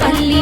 పల్లి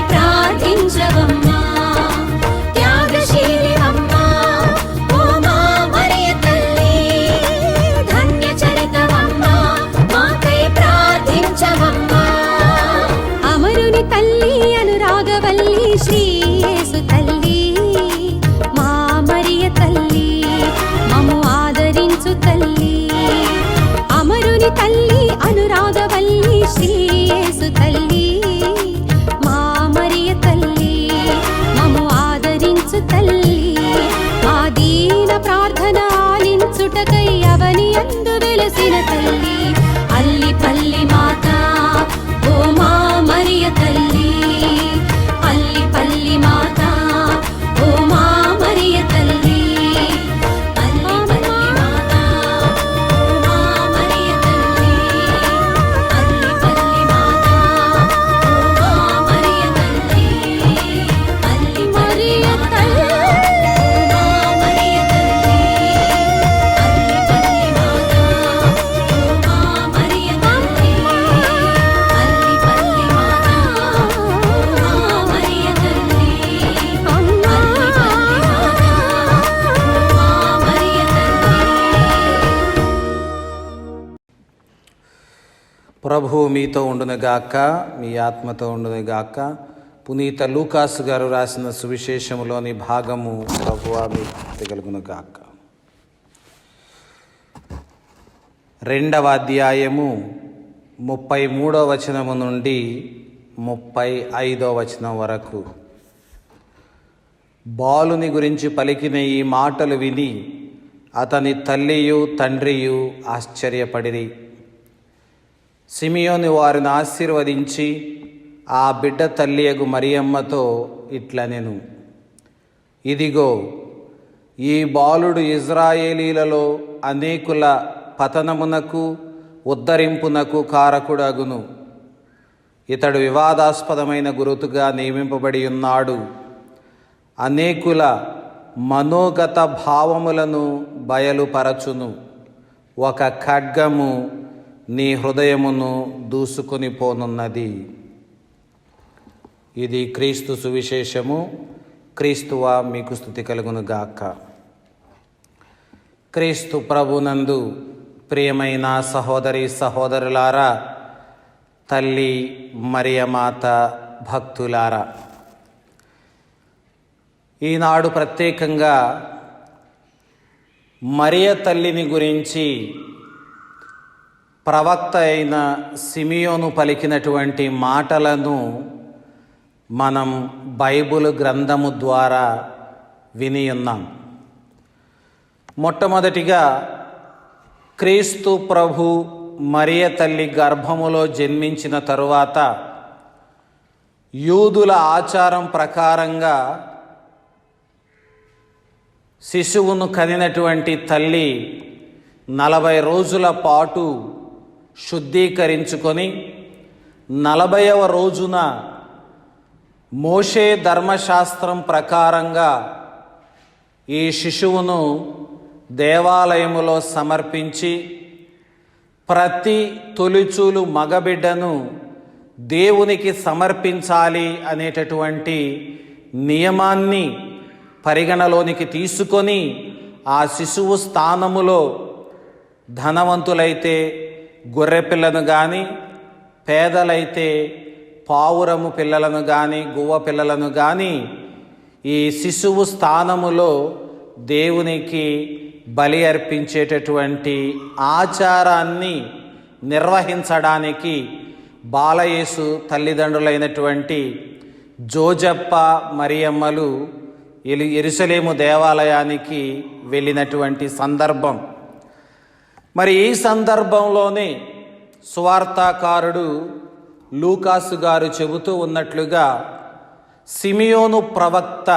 ప్రార్థించవమ్మా. త్యాగశీలివమ్మా ఓ మా మరియ తల్లి, ధన్య చరితవమ్మా మాకై ప్రార్థించవమ్మా. అమరుని తల్లి అనురాగవల్లి శ్రీ యేసు తల్లి, మా మరియ తల్లి మమ్ము ఆదరించు తల్లి. అమరుని తల్లి అనురాగవల్లి శ్రీ యేసు తల్లి, మా మరియ తల్లి మమ్ము ఆదరించు తల్లి. మా దీన ప్రార్థన ఆలించుటకై అవని యందు వెలసిన తల్లి, అల్లి పల్లి మాత ఓ మా మరియ తల్లి, అల్లి పల్లి మాత ఓ మా మరియ తల్లి, అల్లి పల్లి మాత ఓ మా మరియ తల్లి, అల్లి పల్లి మాత ఓ మా మరియ తల్లి, అల్లి మరియ తల్లి ఓ మా మరియ తల్లి, అల్లి పల్లి మాత ఓ మా మరియ తల్లి, అల్లి పల్లి మాత ఓ మా మరియ తల్లి, అల్లి పల్లి మాత ఓ మా మరియ తల్లి. ప్రభువు మీతో ఉండునుగాక, మీ ఆత్మతో ఉండునుగాక. పునీత లూకాసు గారు రాసిన సువిశేషములోని భాగము ప్రభువా మీకు కలుగునుగాక. 2వ అధ్యాయము 33వ వచనము నుండి 35వ వచనం వరకు. బాలుని గురించి పలికిన ఈ మాటలు విని అతని తల్లియు తండ్రియు ఆశ్చర్యపడిరి. సిమియోను వారిని ఆశీర్వదించి ఆ బిడ్డ తల్లియగు మరియమ్మతో ఇట్లనెను, ఇదిగో ఈ బాలుడు ఇజ్రాయేలీలలో అనేకుల పతనమునకు ఉద్ధరింపునకు కారకుడగును. ఇతడు వివాదాస్పదమైన గురుతుగా నియమింపబడి ఉన్నాడు. అనేకుల మనోగత భావములను బయలుపరచును. ఒక ఖడ్గము నీ హృదయమును దూసుకొని పోనున్నది. ఇది క్రీస్తు సువిశేషము. క్రీస్తువా మీకు స్తుతి కలుగునుగాక. క్రీస్తు ప్రభునందు ప్రియమైన సహోదరి సహోదరులారా, తల్లి మరియమాత భక్తులారా, ఈనాడు ప్రత్యేకంగా మరియ తల్లిని గురించి ప్రవక్త అయిన సిమియోను పలికినటువంటి మాటలను మనం బైబిల్ గ్రంథము ద్వారా విని ఉన్నాం. మొట్టమొదటిగా క్రీస్తు ప్రభు మరియ తల్లి గర్భములో జన్మించిన తరువాత యూదుల ఆచారం ప్రకారంగా శిశువును కనినటువంటి తల్లి 40 రోజుల పాటు శుద్ధీకరించుకొని 40వ రోజున మోషే ధర్మశాస్త్రం ప్రకారంగా ఈ శిశువును దేవాలయములో సమర్పించి ప్రతి తొలిచూలు మగబిడ్డను దేవునికి సమర్పించాలి అనేటటువంటి నియమాన్ని పరిగణలోనికి తీసుకొని ఆ శిశువు స్థానములో ధనవంతులైతే గొర్రెపిల్లను కానీ, పేదలైతే పావురము పిల్లలను కానీ, గువ్వ పిల్లలను కానీ ఈ శిశువు స్థానములో దేవునికి బలి అర్పించేటటువంటి ఆచారాన్ని నిర్వహించడానికి బాలయేసు తల్లిదండ్రులైనటువంటి జోజప్ప మరియమ్మలు యెరూషలేము దేవాలయానికి వెళ్ళినటువంటి సందర్భం. మరి ఈ సందర్భంలోనే సువార్తాకారుడు లూకాసు గారు చెబుతూ ఉన్నట్లుగా సిమియోను ప్రవక్త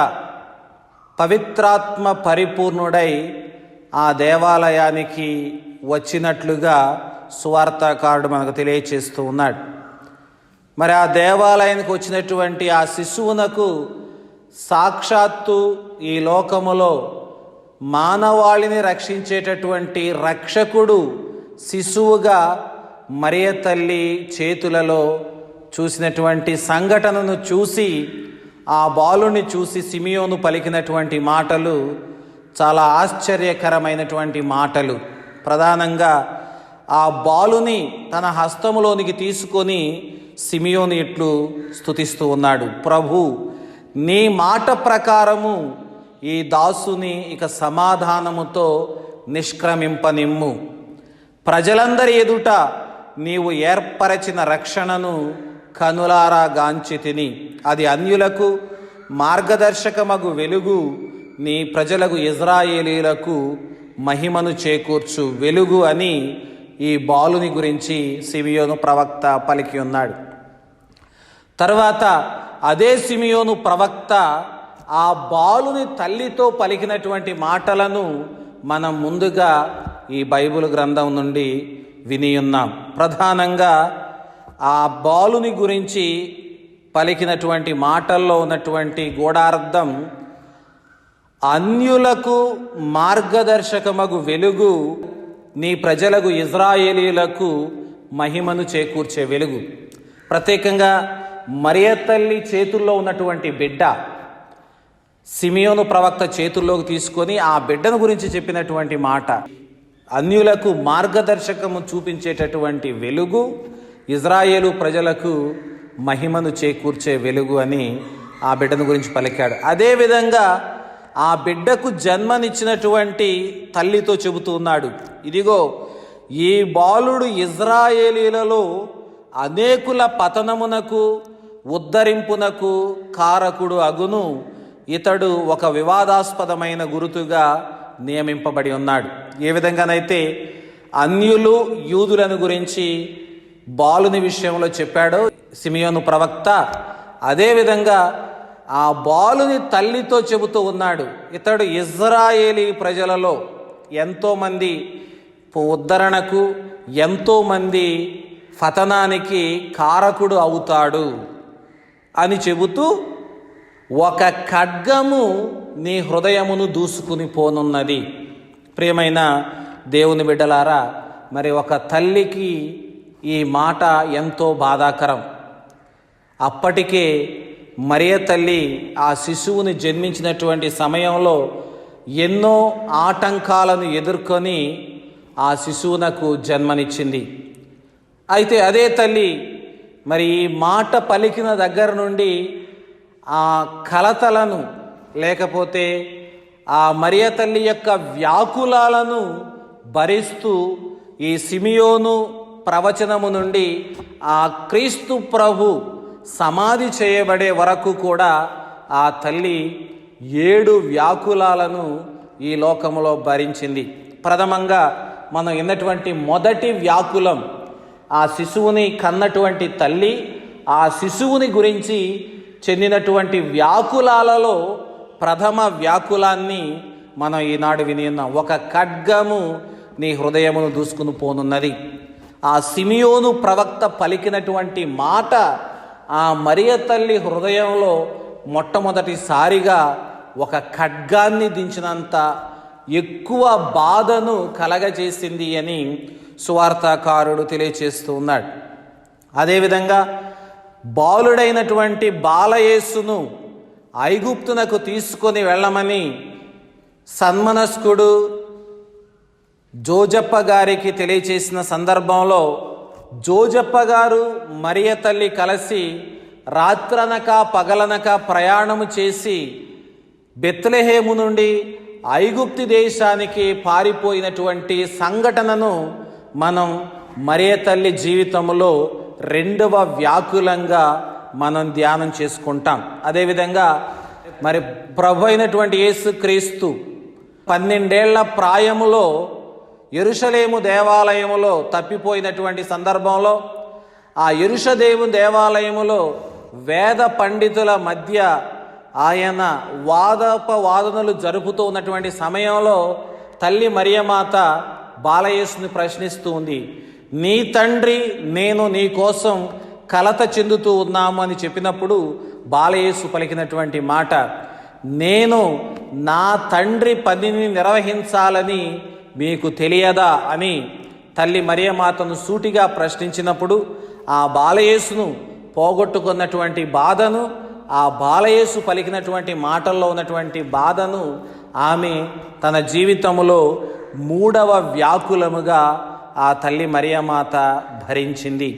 పవిత్రాత్మ పరిపూర్ణుడై ఆ దేవాలయానికి వచ్చినట్లుగా సువార్తాకారుడు మనకు తెలియచేస్తూ ఉన్నాడు. మరి ఆ దేవాలయానికి వచ్చినటువంటి ఆ శిశువునకు సాక్షాత్తు ఈ లోకములో మానవాళిని రక్షించేటటువంటి రక్షకుడు శిశువుగా మరియ తల్లి చేతులలో చూసినటువంటి సంఘటనను చూసి, ఆ బాలుని చూసి సిమియోను పలికినటువంటి మాటలు చాలా ఆశ్చర్యకరమైనటువంటి మాటలు. ప్రధానంగా ఆ బాలుని తన హస్తములోనికి తీసుకొని సిమియోను ఇట్లు స్తుతిస్తూ ఉన్నాడు: ప్రభు, నీ మాట ప్రకారము ఈ దాసుని ఇక సమాధానముతో నిష్క్రమింపనిమ్ము. ప్రజలందరి ఎదుట నీవు ఏర్పరచిన రక్షణను కనులారా గాంచితిని. అది అన్యులకు మార్గదర్శకమగు వెలుగు, నీ ప్రజలకు ఇజ్రాయేలీలకు మహిమను చేకూర్చు వెలుగు అని ఈ బాలుని గురించి సిమియోను ప్రవక్త పలికి ఉన్నాడు. తర్వాత అదే సిమియోను ప్రవక్త ఆ బాలుని తల్లితో పలికినటువంటి మాటలను మనం ముందుగా ఈ బైబిల్ గ్రంథం నుండి విని ఉన్నాం. ప్రధానంగా ఆ బాలుని గురించి పలికినటువంటి మాటల్లో ఉన్నటువంటి గూఢార్థం, అన్యులకు మార్గదర్శకమగు వెలుగు, నీ ప్రజలకు ఇజ్రాయేలీలకు మహిమను చేకూర్చే వెలుగు. ప్రత్యేకంగా మరియ తల్లి చేతుల్లో ఉన్నటువంటి బిడ్డ సిమియోను ప్రవక్త చేతుల్లోకి తీసుకొని ఆ బిడ్డను గురించి చెప్పినటువంటి మాట, అన్యులకు మార్గదర్శకము చూపించేటటువంటి వెలుగు, ఇజ్రాయేలు ప్రజలకు మహిమను చేకూర్చే వెలుగు అని ఆ బిడ్డను గురించి పలికాడు. అదేవిధంగా ఆ బిడ్డకు జన్మనిచ్చినటువంటి తల్లితో చెబుతూ ఉన్నాడు, ఇదిగో ఈ బాలుడు ఇజ్రాయేలీలలో అనేకుల పతనమునకు ఉద్ధరింపునకు కారకుడు అగును. ఇతడు ఒక వివాదాస్పదమైన గురుతుగా నియమింపబడి ఉన్నాడు. ఏ విధంగానైతే అన్యులు యూదులను గురించి బాలుని విషయంలో చెప్పాడో సిమియోను ప్రవక్త, అదేవిధంగా ఆ బాలుని తల్లితో చెబుతూ ఉన్నాడు, ఇతడు ఇజ్రాయేలీ ప్రజలలో ఎంతోమంది ఉద్ధరణకు, ఎంతోమంది పతనానికి కారకుడు అవుతాడు అని చెబుతూ, ఒక ఖడ్గము నీ హృదయమును దూసుకుని పోనున్నది. ప్రియమైన దేవుని బిడ్డలారా, మరి ఒక తల్లికి ఈ మాట ఎంతో బాధాకరం. అప్పటికే మరియ తల్లి ఆ శిశువుని జన్మించినటువంటి సమయంలో ఎన్నో ఆటంకాలను ఎదుర్కొని ఆ శిశువునకు జన్మనిచ్చింది. అయితే అదే తల్లి మరి ఈ మాట పలికిన దగ్గర నుండి ఆ కలతలను, లేకపోతే ఆ మరియ తల్లి యొక్క వ్యాకులాలను భరిస్తూ ఈ సిమియోను ప్రవచనము నుండి ఆ క్రీస్తు ప్రభు సమాధి చేయబడే వరకు కూడా ఆ తల్లి 7 వ్యాకులాలను ఈ లోకములో భరించింది. ప్రథమంగా మనం విన్నటువంటి మొదటి వ్యాకులం, ఆ శిశువుని కన్నటువంటి తల్లి ఆ శిశువుని గురించి చెందినటువంటి వ్యాకులాలలో ప్రథమ వ్యాకులాన్ని మనం ఈనాడు విని ఉన్నాం. ఒక ఖడ్గము నీ హృదయమును దూసుకుని పోనున్నది. ఆ సిమియోను ప్రవక్త పలికినటువంటి మాట ఆ మరియ తల్లి హృదయంలో మొట్టమొదటిసారిగా ఒక ఖడ్గాన్ని దించినంత ఎక్కువ బాధను కలగజేసింది అని సువార్తాకారుడు తెలియచేస్తూ ఉన్నాడు. అదేవిధంగా బాలుడైనటువంటి బాలయేసును ఐగుప్తునకు తీసుకొని వెళ్ళమని సన్మనస్కుడు జోజప్ప గారికి తెలియచేసిన సందర్భంలో జోజప్ప గారు మరియ తల్లి కలిసి రాత్రనక పగలనక ప్రయాణము చేసి బెత్లెహేము నుండి ఐగుప్తు దేశానికి పారిపోయినటువంటి సంఘటనను మనం మరియ తల్లి జీవితంలో 2వ వ్యాకులంగా మనం ధ్యానం చేసుకుంటాం. అదేవిధంగా మరి ప్రభు అయినటువంటి యేసుక్రీస్తు 12 ఏళ్ల ప్రాయములో యెరూషలేము దేవాలయములో తప్పిపోయినటువంటి సందర్భంలో ఆ యెరూషలేము దేవాలయములో వేద పండితుల మధ్య ఆయన వాదోపవాదనలు జరుపుతూ ఉన్నటువంటి సమయంలో తల్లి మరియమాత బాలయేసుని ప్రశ్నిస్తూ ఉంది. నీ తండ్రి నేను నీ కోసం కలత చెందుతూ ఉన్నాము అని చెప్పినప్పుడు బాలయేసు పలికినటువంటి మాట, నేను నా తండ్రి పనిని నిర్వహించాలని మీకు తెలియదా అని తల్లి మరియమాతను సూటిగా ప్రశ్నించినప్పుడు ఆ బాలయేసును పోగొట్టుకున్నటువంటి బాధను, ఆ బాలయేసు పలికినటువంటి మాటల్లో ఉన్నటువంటి బాధను ఆమె తన జీవితంలో 3వ వ్యాకులముగా ఆ తల్లి మరియమాత భరించింది.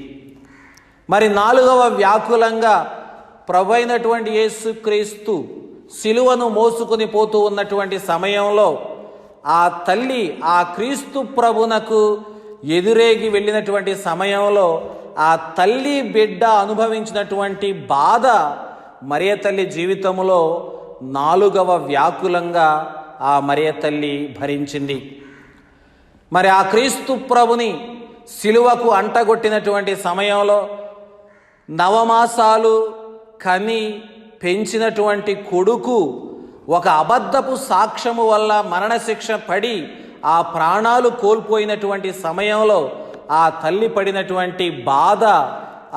మరి 4వ వ్యాకులంగా ప్రభువైనటువంటి యేసుక్రీస్తు సిలువను మోసుకొని పోతూ ఉన్నటువంటి సమయంలో ఆ తల్లి ఆ క్రీస్తు ప్రభునకు ఎదురేగి వెళ్ళినటువంటి సమయంలో ఆ తల్లి బిడ్డ అనుభవించినటువంటి బాధ మరియ తల్లి జీవితంలో 4వ వ్యాకులంగా ఆ మరియ తల్లి భరించింది. మరి ఆ క్రీస్తు ప్రభుని సిలువకు అంటగొట్టినటువంటి సమయంలో 9 మాసాలు కని పెంచినటువంటి కొడుకు ఒక అబద్ధపు సాక్ష్యము వల్ల మరణశిక్ష పడి ఆ ప్రాణాలు కోల్పోయినటువంటి సమయంలో ఆ తల్లి పడినటువంటి బాధ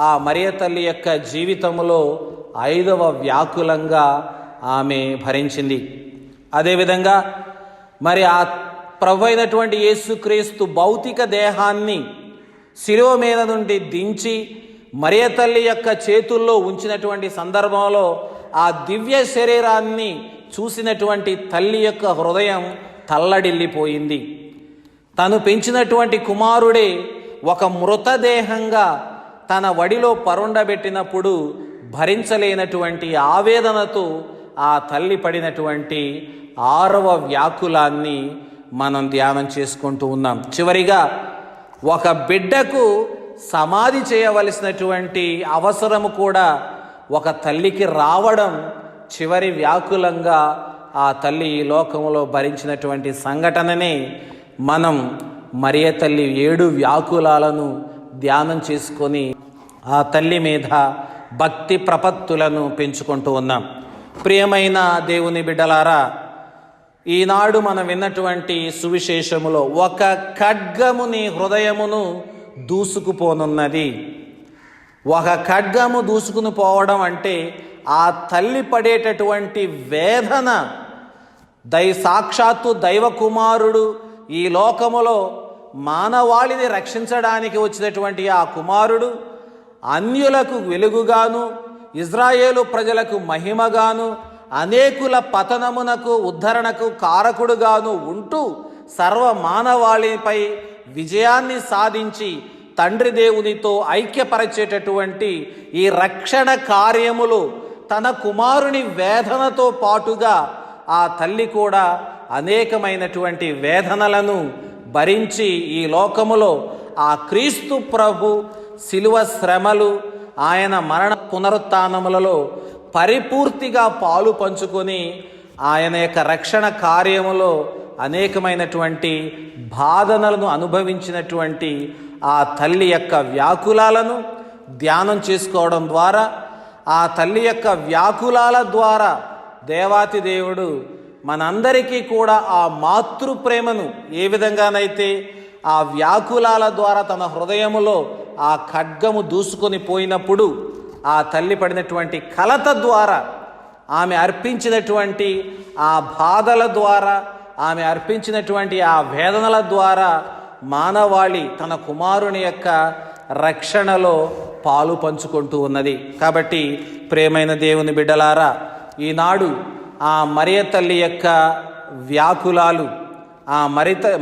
ఆ మరియ తల్లి యొక్క జీవితంలో 5వ వ్యాకులంగా ఆమె భరించింది. అదేవిధంగా మరి ఆ ప్రభు అయినటువంటి యేసుక్రీస్తు భౌతిక దేహాన్ని శిలువ మీద నుండి దించి మరియ తల్లి యొక్క చేతుల్లో ఉంచినటువంటి సందర్భంలో ఆ దివ్య శరీరాన్ని చూసినటువంటి తల్లి యొక్క హృదయం తల్లడిల్లిపోయింది. తను పెంచినటువంటి కుమారుడే ఒక మృతదేహంగా తన వడిలో పరుండబెట్టినప్పుడు భరించలేనటువంటి ఆవేదనతో ఆ తల్లి పడినటువంటి 6వ వ్యాకులాన్ని మనం ధ్యానం చేసుకుంటూ ఉన్నాం. చివరిగా ఒక బిడ్డకు సమాధి చేయవలసినటువంటి అవసరము కూడా ఒక తల్లికి రావడం చివరి వ్యాకులంగా ఆ తల్లి ఈ లోకంలో భరించినటువంటి సంఘటననే మనం మరియ తల్లి 7 వ్యాకులాలను ధ్యానం చేసుకొని ఆ తల్లి మీద భక్తి ప్రపత్తులను పెంచుకుంటూ ఉన్నాం. ప్రియమైన దేవుని బిడ్డలారా, ఈనాడు మనం విన్నటువంటి సువిశేషములో ఒక ఖడ్గము నీ హృదయమును దూసుకుపోనున్నది. ఒక ఖడ్గము దూసుకుని పోవడం అంటే ఆ తల్లి పడేటటువంటి వేదన, సాక్షాత్తు దైవ కుమారుడు ఈ లోకములో మానవాళిని రక్షించడానికి వచ్చినటువంటి ఆ కుమారుడు అన్యులకు వెలుగుగాను, ఇజ్రాయేలు ప్రజలకు మహిమగాను, అనేకుల పతనమునకు ఉద్ధరణకు కారకుడుగాను ఉంటూ సర్వ మానవాళిపై విజయాన్ని సాధించి తండ్రి దేవునితో ఐక్యపరిచేటటువంటి ఈ రక్షణ కార్యములు తన కుమారుని వేదనతో పాటుగా ఆ తల్లి కూడా అనేకమైనటువంటి వేదనలను భరించి ఈ లోకములో ఆ క్రీస్తు ప్రభు శిలువ శ్రమలు, ఆయన మరణ పునరుత్థానములలో పరిపూర్తిగా పాలు పంచుకొని ఆయన యొక్క రక్షణ కార్యములో అనేకమైనటువంటి బాధనలను అనుభవించినటువంటి ఆ తల్లి యొక్క వ్యాకులాలను ధ్యానం చేసుకోవడం ద్వారా, ఆ తల్లి యొక్క వ్యాకులాల ద్వారా దేవాతి దేవుడు మనందరికీ కూడా ఆ మాతృ ప్రేమను ఏ విధంగానైతే ఆ వ్యాకులాల ద్వారా తన హృదయములో ఆ ఖడ్గము దూసుకొని పోయినప్పుడు ఆ తల్లి పడినటువంటి కలత ద్వారా, ఆమె అర్పించినటువంటి ఆ బాధల ద్వారా, ఆమె అర్పించినటువంటి ఆ వేదనల ద్వారా మానవాళి తన కుమారుని యొక్క రక్షణలో పాలు పంచుకుంటూ ఉన్నది. కాబట్టి ప్రియమైన దేవుని బిడ్డలారా, ఈనాడు ఆ మరియ తల్లి యొక్క వ్యాకులాలు, ఆ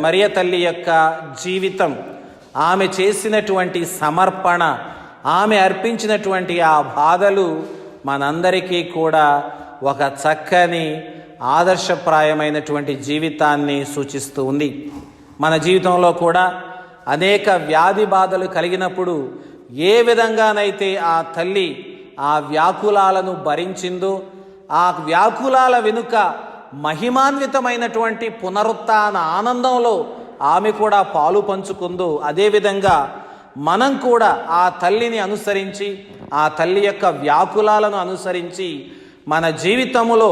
మరియ తల్లి యొక్క జీవితం, ఆమె చేసినటువంటి సమర్పణ, ఆమె అర్పించినటువంటి ఆ బాధలు మనందరికీ కూడా ఒక చక్కని ఆదర్శప్రాయమైనటువంటి జీవితాన్ని సూచిస్తూ ఉంది. మన జీవితంలో కూడా అనేక వ్యాధి బాధలు కలిగినప్పుడు ఏ విధంగానైతే ఆ తల్లి ఆ వ్యాకులాలను భరించిందో, ఆ వ్యాకులాల వెనుక మహిమాన్వితమైనటువంటి పునరుత్థాన ఆనందంలో ఆమె కూడా పాలు పంచుకుందో, అదేవిధంగా మనం కూడా ఆ తల్లిని అనుసరించి, ఆ తల్లి యొక్క వ్యాకులాలను అనుసరించి మన జీవితములో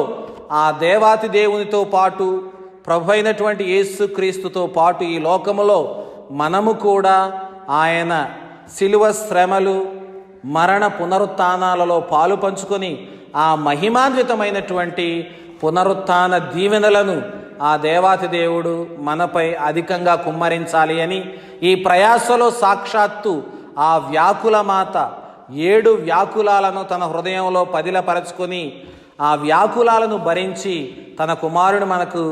ఆ దేవాతి దేవునితో పాటు ప్రభు అయినటువంటి యేసుక్రీస్తుతో పాటు ఈ లోకములో మనము కూడా ఆయన శిలువ శ్రమలు, మరణ పునరుత్థానాలలో పాలు పంచుకొని ఆ మహిమాన్వితమైనటువంటి పునరుత్థాన దీవెనలను ఆ దేవాతి దేవుడు మనపై అధికంగా కుమ్మరించాలి అని ఈ ప్రయాసలో సాక్షాత్తు ఆ వ్యాకుల మాత, 7 వ్యాకులాలను తన హృదయంలో పదిలపరచుకొని ఆ వ్యాకులాలను భరించి తన కుమారుడు మనకు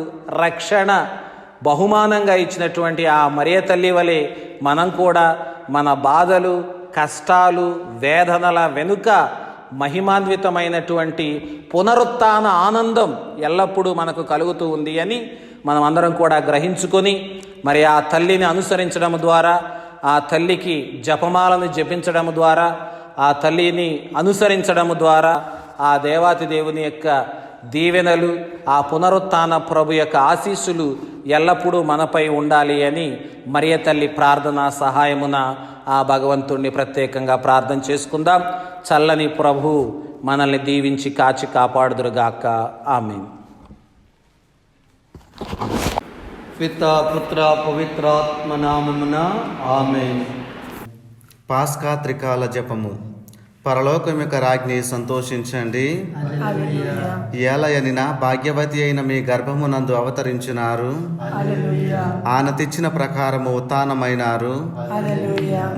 రక్షణ బహుమానంగా ఇచ్చినటువంటి ఆ మరియ తల్లి వలె మనం కూడా మన బాధలు, కష్టాలు, వేదనల వెనుక మహిమాన్వితమైనటువంటి పునరుత్థాన ఆనందం ఎల్లప్పుడూ మనకు కలుగుతూ ఉంది అని మనం అందరం కూడా గ్రహించుకొని మరి ఆ తల్లిని అనుసరించడం ద్వారా, ఆ తల్లికి జపమాలను జపించడం ద్వారా, ఆ తల్లిని అనుసరించడం ద్వారా ఆ దేవాతి దేవుని యొక్క దీవెనలు, ఆ పునరుత్థాన ప్రభు యొక్క ఆశీస్సులు ఎల్లప్పుడూ మనపై ఉండాలి అని మరియ తల్లి ప్రార్థన సహాయమున ఆ భగవంతుణ్ణి ప్రత్యేకంగా ప్రార్థన చేసుకుందాం. చల్లని ప్రభు మనల్ని దీవించి కాచి కాపాడుదురుగాక. ఆమేన్. పితా పుత్ర పవిత్రాత్మ నామమున ఆమేన్. పాస్కా త్రికాల జపము. పరలోకం యొక్క రాజ్ఞి సంతోషించండి, ఏలయనిన భాగ్యవతి అయిన మీ గర్భమునందు అవతరించినారు, ఆన తెచ్చిన ప్రకారము ఉత్థానమైనారు.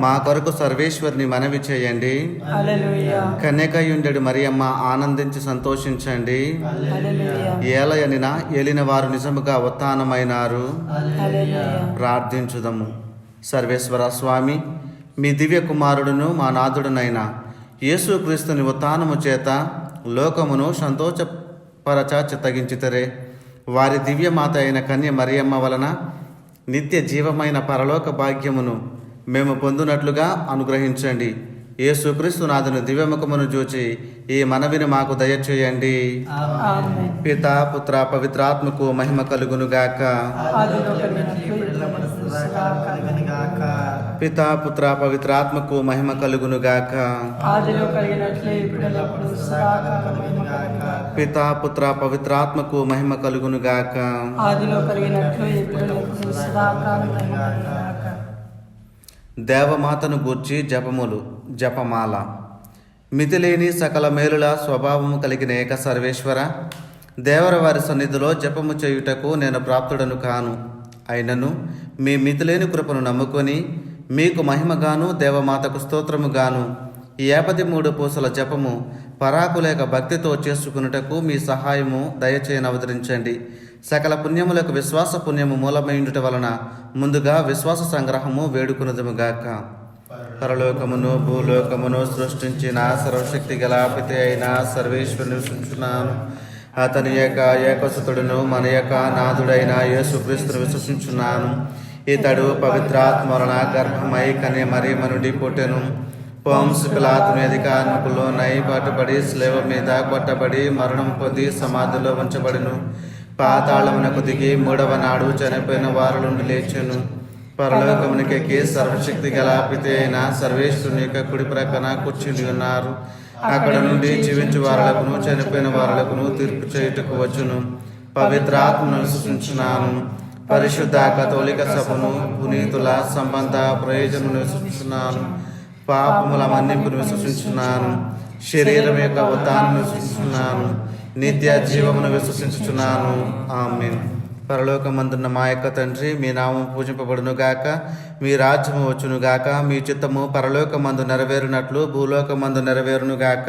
మా కొరకు సర్వేశ్వరిని మనవి చేయండి. కన్యకయుండెడు మరియమ్మ ఆనందించి సంతోషించండి, ఏలయనిన ఏలిన వారు నిజముగా ఉత్థానమైనారు. ప్రార్థించుదము. సర్వేశ్వర స్వామి, మీ దివ్య కుమారుడును మా నాథుడునైన యేసుక్రీస్తుని ఉత్థానము చేత లోకమును సంతోషపరచ చిత్తగించితరే. వారి దివ్యమాత అయిన కన్య మరియమ్మ వలన నిత్య జీవమైన పరలోక భాగ్యమును మేము పొందునట్లుగా అనుగ్రహించండి. యేసుక్రీస్తు నాథుని దివ్యముఖమును చూచి ఈ మనవిని మాకు దయచేయండి. పితా పుత్ర పవిత్రాత్మకు మహిమ కలుగునుగాక. పితా పుత్ర పవిత్రాత్మకు మహిమ కలుగునుగాక. పితా పుత్ర పవిత్రాత్మకు మహిమ కలుగునుగాక. దేవమాతను గూర్చి జపములు. జపమాల. మితిలేని సకల మేలుల స్వభావము కలిగిన ఏక సర్వేశ్వర, దేవర వారి సన్నిధిలో జపము చేయుటకు నేను ప్రాప్తుడను కాను. అయినను మీ మితిలేని కృపను నమ్ముకొని మీకు మహిమగాను దేవమాతకు స్తోత్రముగాను ఈ 53 పూసల జపము పరాకులేక భక్తితో చేసుకున్నటకు మీ సహాయము దయచేయని అవతరించండి. సకల పుణ్యములకు విశ్వాస పుణ్యము మూలమైండుట వలన ముందుగా విశ్వాస సంగ్రహము వేడుకున్నదుముగాక. పరలోకమును భూలోకమును సృష్టించిన సర్వశక్తి గల పిత అయిన సర్వేశ్వరుని విశ్వసించున్నాను. అతని యొక్క ఏకసుతుడును మన యొక్క నాథుడైన యేసుక్రీస్తును విశ్వసించున్నాను. ఇతడు పవిత్రాత్మ వలన గర్భమై కన్య మరియమ్మ నుండి పుట్టెను. పోంసు పిలాతుని అధికారములో పట్టుబడి స్లేవ మీద కొట్టబడి మరణం పొంది సమాధిలో ఉంచబడిను. పాతాళమునకు దిగి 3వ నాడు చనిపోయిన వారి నుండి లేచెను. పరలోకమునికెక్కి సర్వశక్తి గల పిత అయిన సర్వేశ్వరుని యొక్క కుడి ప్రక్కన కూర్చుని ఉన్నారు. అక్కడ నుండి జీవించు వారులకును చనిపోయిన వారులకును తీర్పు చేయుటకు వచ్చును. పవిత్రాత్మను విశ్వసించున్నాను. పరిశుద్ధ కథోలిక సభను, పునీతుల సంబంధ ప్రయోజనమును విశ్వసించున్నాను. పాపముల మన్నింపును విశ్వసించున్నాను. శరీరం యొక్క ఉత్థానమును విశ్వసించున్నాను. నిత్య జీవమును విశ్వసించుచున్నాను. ఆమేన్. పరలోకమందున్న మా యొక్క తండ్రి, మీ నామం పూజింపబడునుగాక. మీ రాజ్యము వచ్చునుగాక. మీ చిత్తము పరలోకమందు నెరవేరునట్లు భూలోకమందు నెరవేరునుగాక.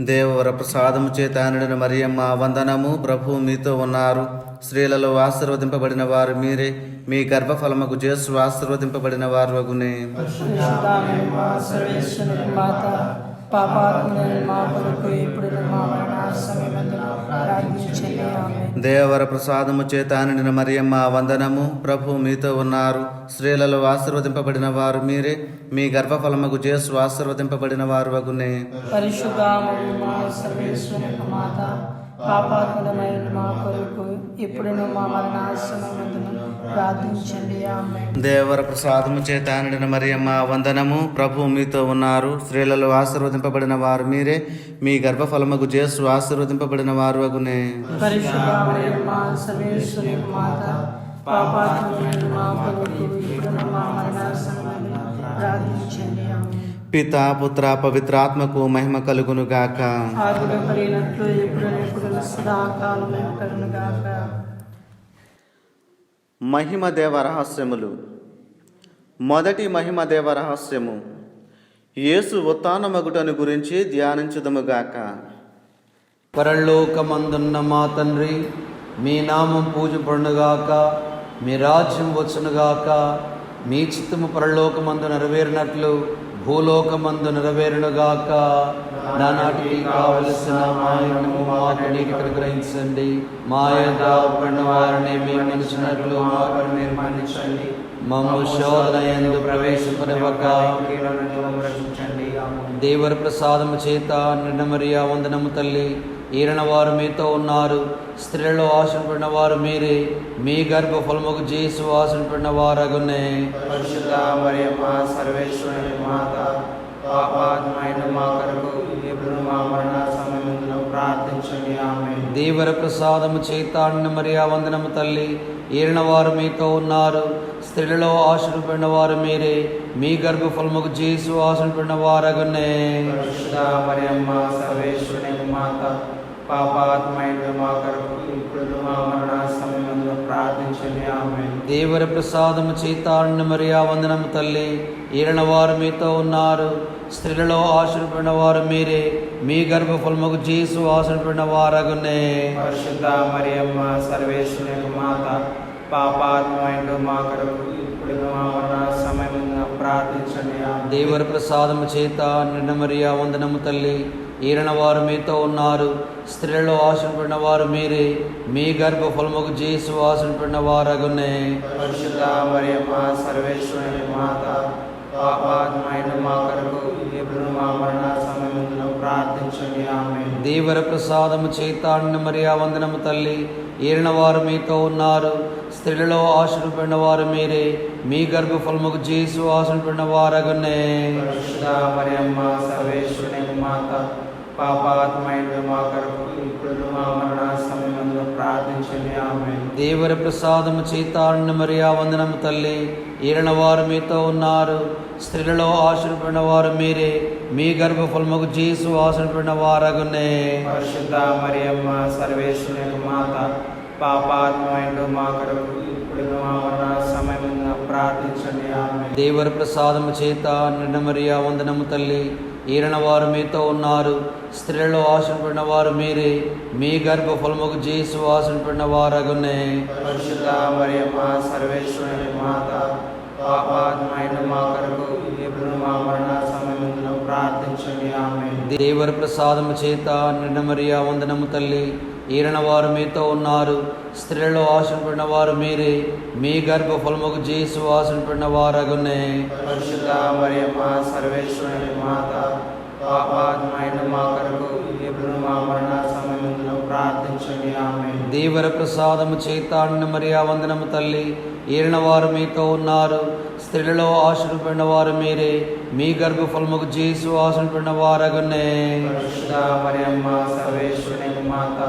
దేవవర ప్రసాదము చేత నిండిన మరియమ్మ వందనము. ప్రభు మీతో ఉన్నారు. స్త్రీలలో ఆశీర్వదింపబడిన వారు మీరే. మీ గర్భఫలముకు జేసు ఆశీర్వదింపబడిన వారు వగునే. దేవర ప్రసాదము చేత నిండిన మరియమ్మ వందనము. ప్రభు మీతో ఉన్నారు. స్త్రీలలో ఆశీర్వదింపబడిన వారు మీరే. మీ గర్భఫలముకు జేసు ఆశీర్వదింపబడిన వారు వగునే. దేవర ప్రసాదము చేత నిండిన మరియమ్మ వందనము. ప్రభు మీతో ఉన్నారు. స్త్రీలలో ఆశీర్వదింపబడిన వారు మీరే. మీ గర్భఫలముకు జేసు ఆశీర్వదింపబడిన వారు వగునే. పిత పుత్ర పవిత్రాత్మకు మహిమ కలుగును గాక. ఆదిలో కలిగినట్లు ఎప్పుడు సదాకాలం కలుగునుగాక. మహిమ దేవ రహస్యములు. మొదటి మహిమ దేవ రహస్యము యేసు ఉత్థానమగుటను గురించి ధ్యానించుదముగాక. పరలోకమందున్న మా తండ్రి, మీ నామం పూజపడునుగాక, మీ రాజ్యం వచ్చునుగాక, మీ చిత్తము పరలోకమందు నెరవేరినట్లు భూలోకమందు నెరవేరునుగాక. నానాటికి కావలసిన మాయను మాకు నీకు అనుగ్రహించండి. మా యొక్క పడిన వారిని మేము మన్నించినట్లు మాకు మీరు మన్నించండి. మమ్ము శోధన యందు ప్రవేశింపనివ్వక రక్షించండి. దేవర ప్రసాదము చేత నిండు మరియా వందనము తల్లి. ఈరిన వారు మీతో ఉన్నారు, స్త్రీలలో ఆశపడిన వారు మీరే, మీ గర్భ ఫలముకు జేసు ఆశపడిన వారగునే. పరిశుద్ధ మరియమ్మ సర్వేశ్వరుని మాత, పాపాత్మైన మా కొరకు ఇప్పుడు మా మరణ సమయములో ప్రార్థించండి. ఆమేన్. దేవర ప్రసాదము చేత నిండు మరియా వందనము తల్లి. ఈరిన వారు మీతో ఉన్నారు, స్త్రీలలో ఆశపడిన వారు మీరే, మీ గర్భ ఫలముకు జేసు ఆశపడిన వారగునే. పరిశుద్ధ మరియమ్మ సర్వేశ్వరుని మాత, పాపాత్మైన మా కొరకు ఇప్పుడు మా మరణ సమయములో ప్రార్థించండి. ఆమేన్. దేవర ప్రసాదము చేత నిండు మరియా వందనము తల్లి. ఈరిన వారు మీతో ఉన్నారు, స్త్రీలలో ఆశపడిన వారు మీరే, మీ గర్భ ఫలముకు జేసు ఆశపడిన వారగునే. పరిశుద్ధ మరియమ్మ సర్వేశ్వరుని మాత, పాపాత్మైన మా కొరకు ఇప్పుడు మా మరణ సమయములో ప్రార్థించండి. ఆమేన్. దేవర ప్రసాదము చేత నిండు మరియా వందనము తల్లి. ఈరిన వారు మీతో ఉన్నారు, స్త్రీలలో ఆశపడిన వారు మీరే, మీ గర్భ ఫలముకు జేసు ఆశపడిన వారగునే. పరిశుద్ధ మరియమ్మ సర్వేశ్వరుని మాత, పాపాత్మైన మా కొరకు ఇప్పుడు మా మరణ సమయములో ప్రార్థించండి. ఆమేన్. దేవర ప్రసాదము చేత నిండు మరియా వందనము తల్లి. ఈరిన వారు మీతో ఉన్నారు, స్త్రీలలో ఆశపడిన వారు మీరే, మీ గర్భ ఫలముకు జేసు ఆశపడిన వారగునే. పరిశుద్ధ మరియమ్మ సర్వేశ్వరుని మాత, పాపాత్మైన మా కొరకు ఇప్పుడు మా మరణ సమయములో ప్రార్థించండి. ఆమేన్. దేవర ప్రసాదము చేత నిండు మరియా వందనము తల్లి. ఈరిన వారు మీతో ఉన్నారు, స్త్రీలలో ఆశపడిన వారు మీరే, మీ గర్భ ఫలముకు జేసు ఆశపడిన వారగునే. పరిశుద్ధ మరియమ్మ సర్వేశ్వరుని మాత, పాపాత్మైన మా కొరకు ఇప్పుడు మా మరణ సమయములో ప్రార్థించండి. ఆమేన్. దేవర ప్రసాదము చేత నిండు మరియా వందనము తల్లి. ఈరిన వారు మీతో ఉన్నారు, స్త్రీలలో ఆశపడిన వారు మీరే, మీ గర్భ ఫలముకు జేసు ఆశపడిన వారగునే. పరిశుద్ధ మరియమ్మ సర్వేశ్వరుని మాత, పాపాత్మైన మా కొరకు ఇప్పుడు మా మరణ సమయములో ప్రార్థించండి. ఆమేన్. దేవర ప్రసాదము చేత నిండు మరియా వందనము తల్లి. ఈరిన వారు మీతో ఉన్నారు, స్త్రీలలో ఆశపడిన వారు మీరే, మీ గర్భ ఫలముకు జేసు ఆశపడిన వారగునే. పరిశుద్ధ మరియమ్మ సర్వేశ్వరుని మాత, పాపాత్మైన మా కొరకు ఇప్పుడు మా మరణ సమయములో ప్రార్థించండి. ఆమేన్. దేవర ప్రసాదము చేత నిండు మరియా వందనము తల్లి. ఈరిన వారు మీతో ఉన్నారు, స్త్రీలలో ఆశపడిన వారు మీరే, మీ గర్భ ఫలముకు జేసు ఆశపడిన వారగునే. పరిశుద్ధ మరియమ్మ సర్వేశ్వరుని మాత,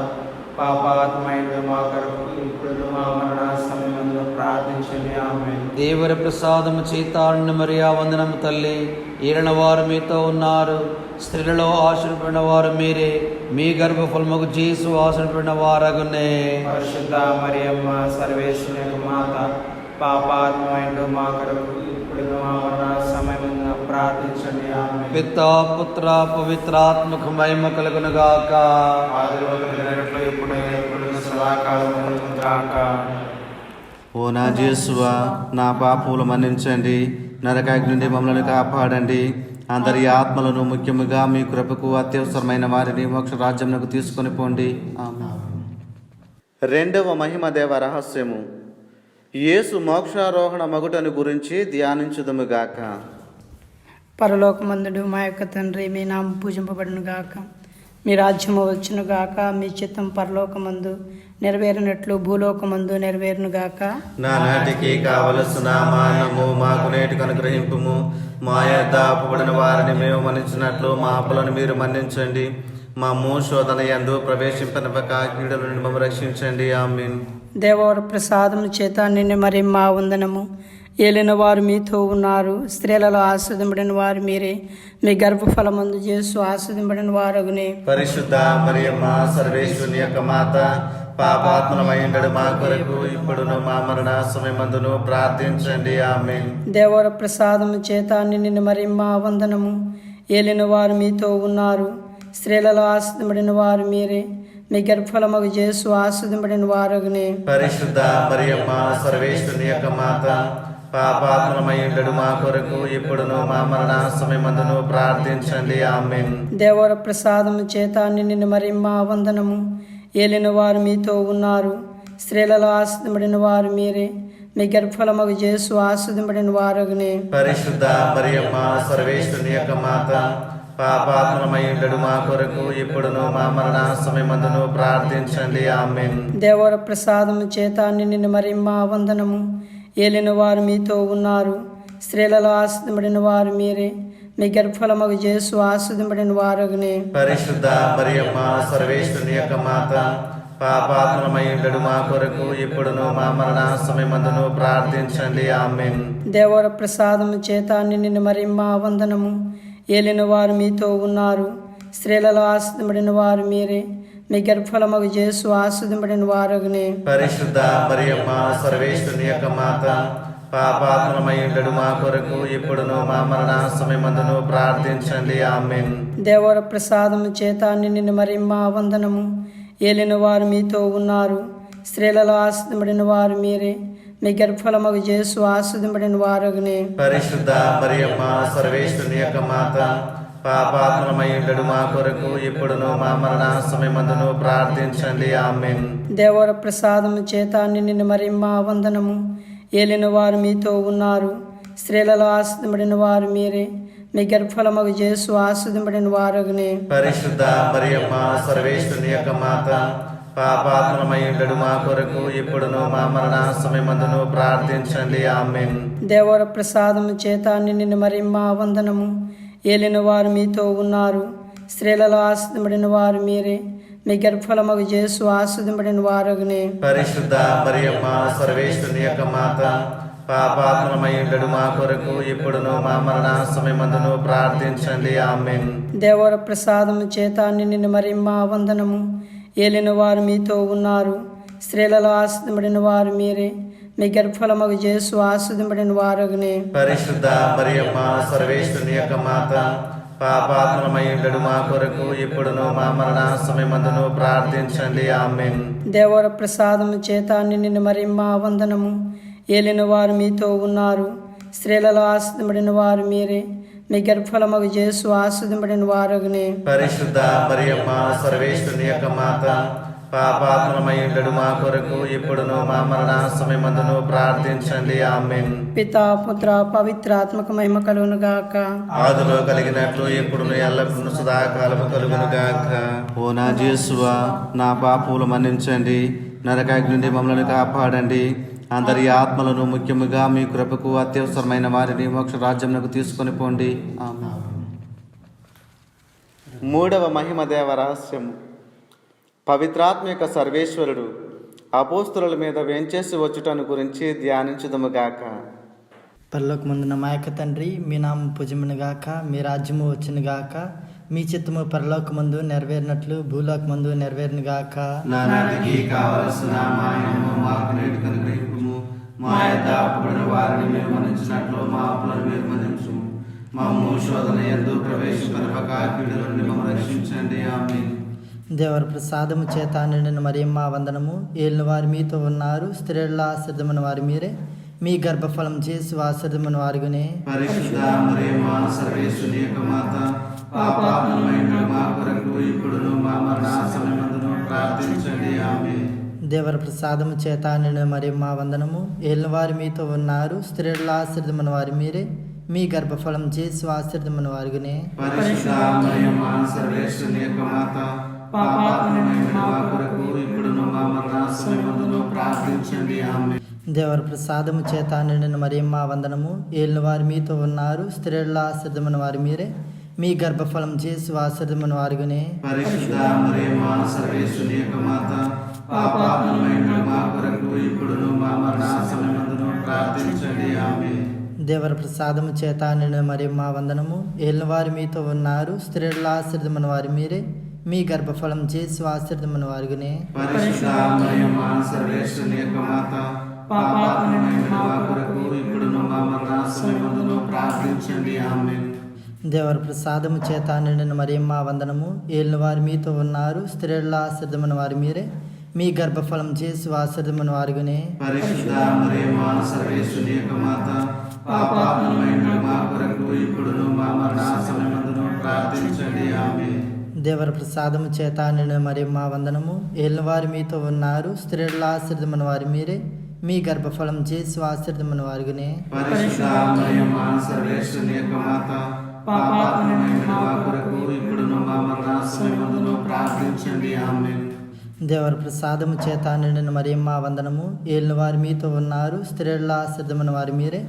పాపాత్మైన మా కొరకు ఇప్పుడు మా మరణ సమయములో ప్రార్థించండి. ఆమేన్. దేవర ప్రసాదము చేత నిండు మరియా వందనము తల్లి. ఈరిన వారు మీతో ఉన్నారు, స్త్రీలలో ఆశపడిన వారు మీరే, మీ గర్భ ఫలముకు జేసు ఆశపడిన వారగునే. పరిశుద్ధ మరియమ్మ సర్వేశ్వరుని మాత, పాపాత్మైన మా కొరకు ఇప్పుడు మా మరణ సమయములో ప్రార్థించండి. ఆమేన్. పితా పుత్ర పవిత్రాత్మకు మహిమ కలుగునుగాక. ఆదిలో కలిగినట్లు ఇప్పుడు ఎప్పుడు సదాకాలం గాక. ఓ నా జేసువా, నా పాపములు మన్నించండి, నరకాగ్ని నుండి మమ్మల్ని కాపాడండి. అందరి ఆత్మలను, ముఖ్యముగా మీ కృపకు అత్యవసరమైన వారిని మోక్ష రాజ్యమునకు తీసుకొని పోండి. ఆమేన్. రెండవ మహిమ దేవ రహస్యము యేసు మోక్షారోహణ మగుటను గురించి ధ్యానించుదముగాక. పరలోకమందుడు మా యొక్క తండ్రి, మీ నామం పూజింపబడును గాక. మీ రాజ్యము వచ్చును గాక. మీ చిత్తం పరలోకమందు నెరవేరినట్లు భూలోకమందు నెరవేరును గాక. నానాటికి కావలసిన మానము మాకు నేటికి అనుగ్రహింపుము. మా యొద్ద అప్పుబడిన వారిని మేము మన్నించినట్లు మా అప్పులను మీరు మన్నించండి. మా శోధన యందు ప్రవేశింపనివ్వక కీడుల నుండి మమ్మల్ని రక్షించండి. ఆమేన్. దేవవర ప్రసాదము చేత నిన్ను మరి మా వందనము. ఏలిన వారు మీతో ఉన్నారు. స్త్రీలలో ఆస్వాదింపడిన వారు మీరే. మీ గర్భఫలమందు యేసు ఆస్వాదింపడిన వారగునే. పరిశుద్ధ మరియమ్మ సర్వేశ్వరుని యొక్క మాత, పాపాత్మలమైండడు మా కొరకు ఇప్పుడును మా మరణ సమయమందును ప్రార్థించండి. ఆమేన్. దేవర ప్రసాదము చేత నిన్ను మరియమ్మ వందనము. ఏలిన వారు మీతో ఉన్నారు. స్త్రీలలో ఆస్వాదింపడిన వారు మీరే. మీ గర్భఫలమగు యేసు ఆస్వాదింపడిన వారగునే. పరిశుద్ధ మరియమ్మ సర్వేశ్వరుని యొక్క మాత, పాపాత్మలమైండడు మా కొరకు ఇప్పుడును మా మరణ సమయమందును ప్రార్థించండి. ఆమేన్. దేవర ప్రసాదము చేత నిన్ను మరియమ్మ వందనము. ఏలిన వారు మీతో ఉన్నారు. స్త్రీలలో ఆస్వాదింపడిన వారు మీరే. మీ గర్భఫలమగు యేసు ఆస్వాదింపడిన వారగునే. పరిశుద్ధ మరియమ్మ సర్వేశ్వరుని యొక్క మాత, పాపాత్మలమైండడు మా కొరకు ఇప్పుడును మా మరణ సమయమందును ప్రార్థించండి. ఆమేన్. దేవర ప్రసాదము చేత నిన్ను మరియమ్మ వందనము. ఏలిన వారు మీతో ఉన్నారు. స్త్రీలలో ఆస్వాదింపడిన వారు మీరే. మీ గర్భఫలమగు యేసు ఆస్వాదింపడిన వారగునే. పరిశుద్ధ మరియమ్మ సర్వేశ్వరుని యొక్క మాత, పాపాత్మలమైండడు మా కొరకు ఇప్పుడును మా మరణ సమయమందును ప్రార్థించండి. ఆమేన్. దేవర ప్రసాదము చేత నిన్ను మరియమ్మ వందనము. ఏలిన వారు మీతో ఉన్నారు. స్త్రీలలో ఆస్వాదింపడిన వారు మీరే. మీ గర్భఫలమగు యేసు ఆస్వాదింపడిన వారగునే. పరిశుద్ధ మరియమ్మ సర్వేశ్వరుని యొక్క మాత, పాపాత్మలమైండడు మా కొరకు ఇప్పుడును మా మరణ సమయమందును ప్రార్థించండి. ఆమేన్. దేవర ప్రసాదము చేత నిన్ను మరియమ్మ వందనము. ఏలిన వారు మీతో ఉన్నారు. స్త్రీలలో ఆస్వాదింపడిన వారు మీరే. మీ గర్భఫలమగు యేసు ఆస్వాదింపడిన వారగునే. పరిశుద్ధ మరియమ్మ సర్వేశ్వరుని యొక్క మాత, పాపాత్మలమైండడు మా కొరకు ఇప్పుడును మా మరణ సమయమందును ప్రార్థించండి. ఆమేన్. దేవర ప్రసాదము చేత నిన్ను మరియమ్మ వందనము. ఏలిన వారు మీతో ఉన్నారు. స్త్రీలలో ఆస్వాదింపడిన వారు మీరే. మీ గర్భఫలమగు యేసు ఆస్వాదింపడిన వారగునే. పరిశుద్ధ మరియమ్మ సర్వేశ్వరుని యొక్క మాత, పాపాత్మలమైండడు మా కొరకు ఇప్పుడును మా మరణ సమయమందును ప్రార్థించండి. ఆమేన్. దేవర ప్రసాదము చేత నిన్ను మరియమ్మ వందనము. ఏలిన వారు మీతో ఉన్నారు. స్త్రీలలో ఆస్వాదింపడిన వారు మీరే. మీ గర్భఫలమగు యేసు ఆస్వాదింపడిన వారగునే. పరిశుద్ధ మరియమ్మ సర్వేశ్వరుని యొక్క మాత, పాపాత్మలమైండడు మా కొరకు ఇప్పుడును మా మరణ సమయమందును ప్రార్థించండి. ఆమేన్. దేవర ప్రసాదము చేత నిన్ను మరియమ్మ వందనము. ఏలిన వారు మీతో ఉన్నారు. స్త్రీలలో ఆస్వాదింపడిన వారు మీరే. మీ గర్భఫలమగు యేసు ఆస్వాదింపడిన వారగునే. పరిశుద్ధ మరియమ్మ సర్వేశ్వరుని యొక్క మాత, పాపాత్మలమైండడు మా కొరకు ఇప్పుడును మా మరణ సమయమందును ప్రార్థించండి. ఆమేన్. దేవర ప్రసాదము చేత నిన్ను మరియమ్మ వందనము. ఏలిన వారు మీతో ఉన్నారు. స్త్రీలలో ఆస్వాదింపడిన వారు మీరే. మీ గర్భఫలమగు యేసు ఆస్వాదింపడిన వారగునే. పరిశుద్ధ మరియమ్మ సర్వేశ్వరుని యొక్క మాత, పాపాత్మలమైండడు మా కొరకు ఇప్పుడును మా మరణ సమయమందును ప్రార్థించండి. ఆమేన్. పితా పుత్ర పవిత్రాత్మక మహిమ కలుగును గాక. ఆదిలో కలిగినట్లు ఎప్పుడును ఎల్లప్పుడూ సదాకాలము కలుగును గాక. ఓ నా యేసువా, నా పాపములు మన్నించండి. నరకాగ్ని నుండి మమ్మల్ని కాపాడండి. అందరి ఆత్మలను ముఖ్యముగా మీ కృపకు అత్యవసరమైన వారిని మోక్ష రాజ్యమునకు తీసుకొని పోండి. ఆమేన్. మూడవ మహిమ దేవ రహస్యము. పవిత్రాత్మ యొక్క సర్వేశ్వరుడు అపోస్తుల మీద వేంచేసి వచ్చుటను గురించి ధ్యానించుదుముగాక. పరలోకమందున మా యొక్క తండ్రి, మీ నామం పూజమును గాక. మీ రాజ్యము వచ్చును గాక. మీ చిత్తము పరలోకమందు నెరవేరినట్లు భూలోకమందు నెరవేరును గాక. నానాటికి కావలసిన మాయము మాకు నేడు కనుగ్రహింపుము. మా యొద్ద అప్పుడున్న వారిని మేము మన్నించినట్లు మా అప్పులను మీరు మన్నించుము. మమ్ము శోధన యందు ప్రవేశపరపక కీడు నుండి మమ్మల్ని రక్షించండి. ఆమేన్. దేవర ప్రసాదము చేత నిండిన మరియమ్మ వందనము. ఏలిన వారు మీతో ఉన్నారు. స్త్రీలలో ఆశ్రదమైన వారు మీరే. మీ గర్భఫలం చేసి ఆశ్రదమైన వారుగునే. పరిశుద్ధ మరియమ్మ సర్వేశ్వరుని యొక్క మాత, పాపాత్మలమైండడు మా కొరకు ఇప్పుడును మా మరణ సమయమందును ప్రార్థించండి. ఆమేన్. దేవర ప్రసాదము చేత నిండిన మరియమ్మ వందనము. ఏలిన వారు మీతో ఉన్నారు. స్త్రీలలో ఆశ్రదమైన వారు మీరే. మీ గర్భఫలం చేసి ఆశ్రదమైన వారుగునే. పరిశుద్ధ మరియమ్మ సర్వేశ్వరుని యొక్క మాత, పాపాత్మలమైండడు మా కొరకు ఇప్పుడును మా మరణ సమయమందును ప్రార్థించండి. ఆమేన్. దేవర ప్రసాదము చేత నిండిన మరియమ్మ వందనము. ఏలిన వారు మీతో ఉన్నారు. స్త్రీలలో ఆశ్రదమైన వారు మీరే. మీ గర్భఫలం చేసి ఆశీర్వదింపబడిన వారుగానే. పరిశుద్ధ మరియమ్మ సర్వేశ్వరుని యొక్క మాత, పాపాత్ములైన మా కొరకు ఇప్పుడును మా మరణ సమయమందును ప్రార్థించండి. ఆమేన్. దేవర ప్రసాదము చేత నిండిన మరియమ్మ వందనము. ఏలిన వారు మీతో ఉన్నారు, స్త్రీలలో ఆశీర్వదింపబడిన వారు మీరే. మీ గర్భఫలం చేసి ఆశీర్వదింపబడిన వారుగానే. పరిశుద్ధ మరియమ్మ సర్వేశ్వరుని యొక్క మాత, పాపాత్ములైన మా కొరకు ఇప్పుడును మా మరణ సమయమందును ప్రార్థించండి. ఆమేన్. దేవర ప్రసాదము చేత నిండిన మరియమ్మ వందనము. ఏలిన వారు మీతో ఉన్నారు, స్త్రీలలో ఆశీర్వదింపబడిన వారు మీరే. మీ గర్భఫలం చేసి ఆశీర్వదింపబడిన వారుగానే. పరిశుద్ధ మరియమ్మ సర్వేశ్వరుని యొక్క మాత, పాపాత్ములైన మా కొరకు ఇప్పుడును మా మరణ సమయమందును ప్రార్థించండి. ఆమేన్. దేవర ప్రసాదము చేత నిండిన మరియమ్మ వందనము. ఏలిన వారు మీతో ఉన్నారు, స్త్రీలలో ఆశీర్వదింపబడిన వారు మీరే. మీ గర్భఫలం చేసి ఆశీర్వదింపబడిన వారుగానే. పరిశుద్ధ మరియమ్మ సర్వేశ్వరుని యొక్క మాత, పాపాత్ములైన మా కొరకు ఇప్పుడును మా మరణ సమయమందును ప్రార్థించండి. ఆమేన్. దేవర ప్రసాదము చేత నిండిన మరియమ్మ వందనము. ఏలిన వారు మీతో ఉన్నారు, స్త్రీలలో ఆశీర్వదింపబడిన వారు మీరే.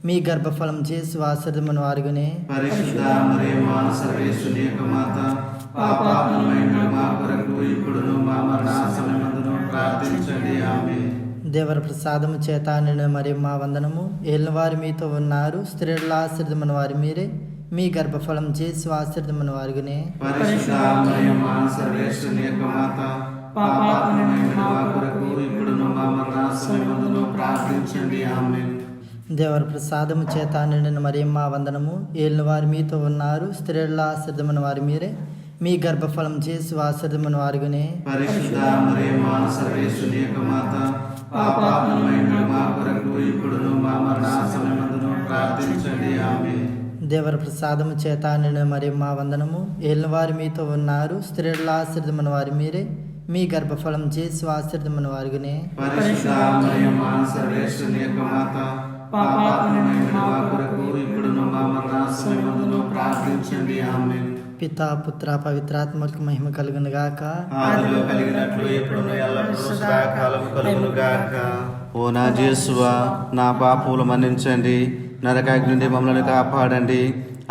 మీ గర్భఫలం చేసి ఆశీర్వదింపబడిన వారుగానే. పరిశుద్ధ మరియమ్మ సర్వేశ్వరుని యొక్క మాత, పాపాత్ములైన మా కొరకు ఇప్పుడును మా మరణ సమయమందును ప్రార్థించండి. ఆమేన్. దేవర ప్రసాదము చేత నిండిన మరియమ్మ వందనము. ఏలిన వారు మీతో ఉన్నారు, స్త్రీలలో ఆశీర్వదింపబడిన వారు మీరే. మీ గర్భఫలం చేసి ఆశీర్వదింపబడిన వారుగానే. పరిశుద్ధ మరియమ్మ సర్వేశ్వరుని యొక్క మాత, పాపాత్ములైన మా కొరకు ఇప్పుడును మా మరణ సమయమందును ప్రార్థించండి. ఆమేన్. దేవర ప్రసాదము చేత నిండిన మరియమ్మ వందనము. ఏలిన వారు మీతో ఉన్నారు, స్త్రీలలో ఆశీర్వదింపబడిన వారు మీరే. మీ గర్భఫలం చేసి ఆశీర్వదింపబడిన వారుగానే. పరిశుద్ధ మరియమ్మ సర్వేశ్వరుని యొక్క మాత, పాపాత్ములైన మా కొరకు ఇప్పుడును మా మరణ సమయమందును ప్రార్థించండి. ఆమేన్. దేవర ప్రసాదము చేత నిండిన మరియమ్మ వందనము. ఏలిన వారు మీతో ఉన్నారు, స్త్రీలలో ఆశీర్వదింపబడిన వారు మీరే. మీ గర్భఫలం చేసి ఆశీర్వదింపబడిన వారుగానే. పరిశుద్ధ మరియమ్మ సర్వేశ్వరుని యొక్క మాత, పాపాత్ములైన మా కొరకు ఇప్పుడును మా మరణ సమయమందును ప్రార్థించండి. ఆమేన్. పితా పుత్ర పవిత్రాత్మకు మహిమ కలుగును గాక. ఆదిలో కలిగినట్లు ఎప్పుడును ఎల్లప్పుడూ సదాకాలము కలుగును గాక. ఓ నా యేసువా, నా పాపములు మన్నించండి, నరకాగ్ని నుండి మమ్మల్ని కాపాడండి.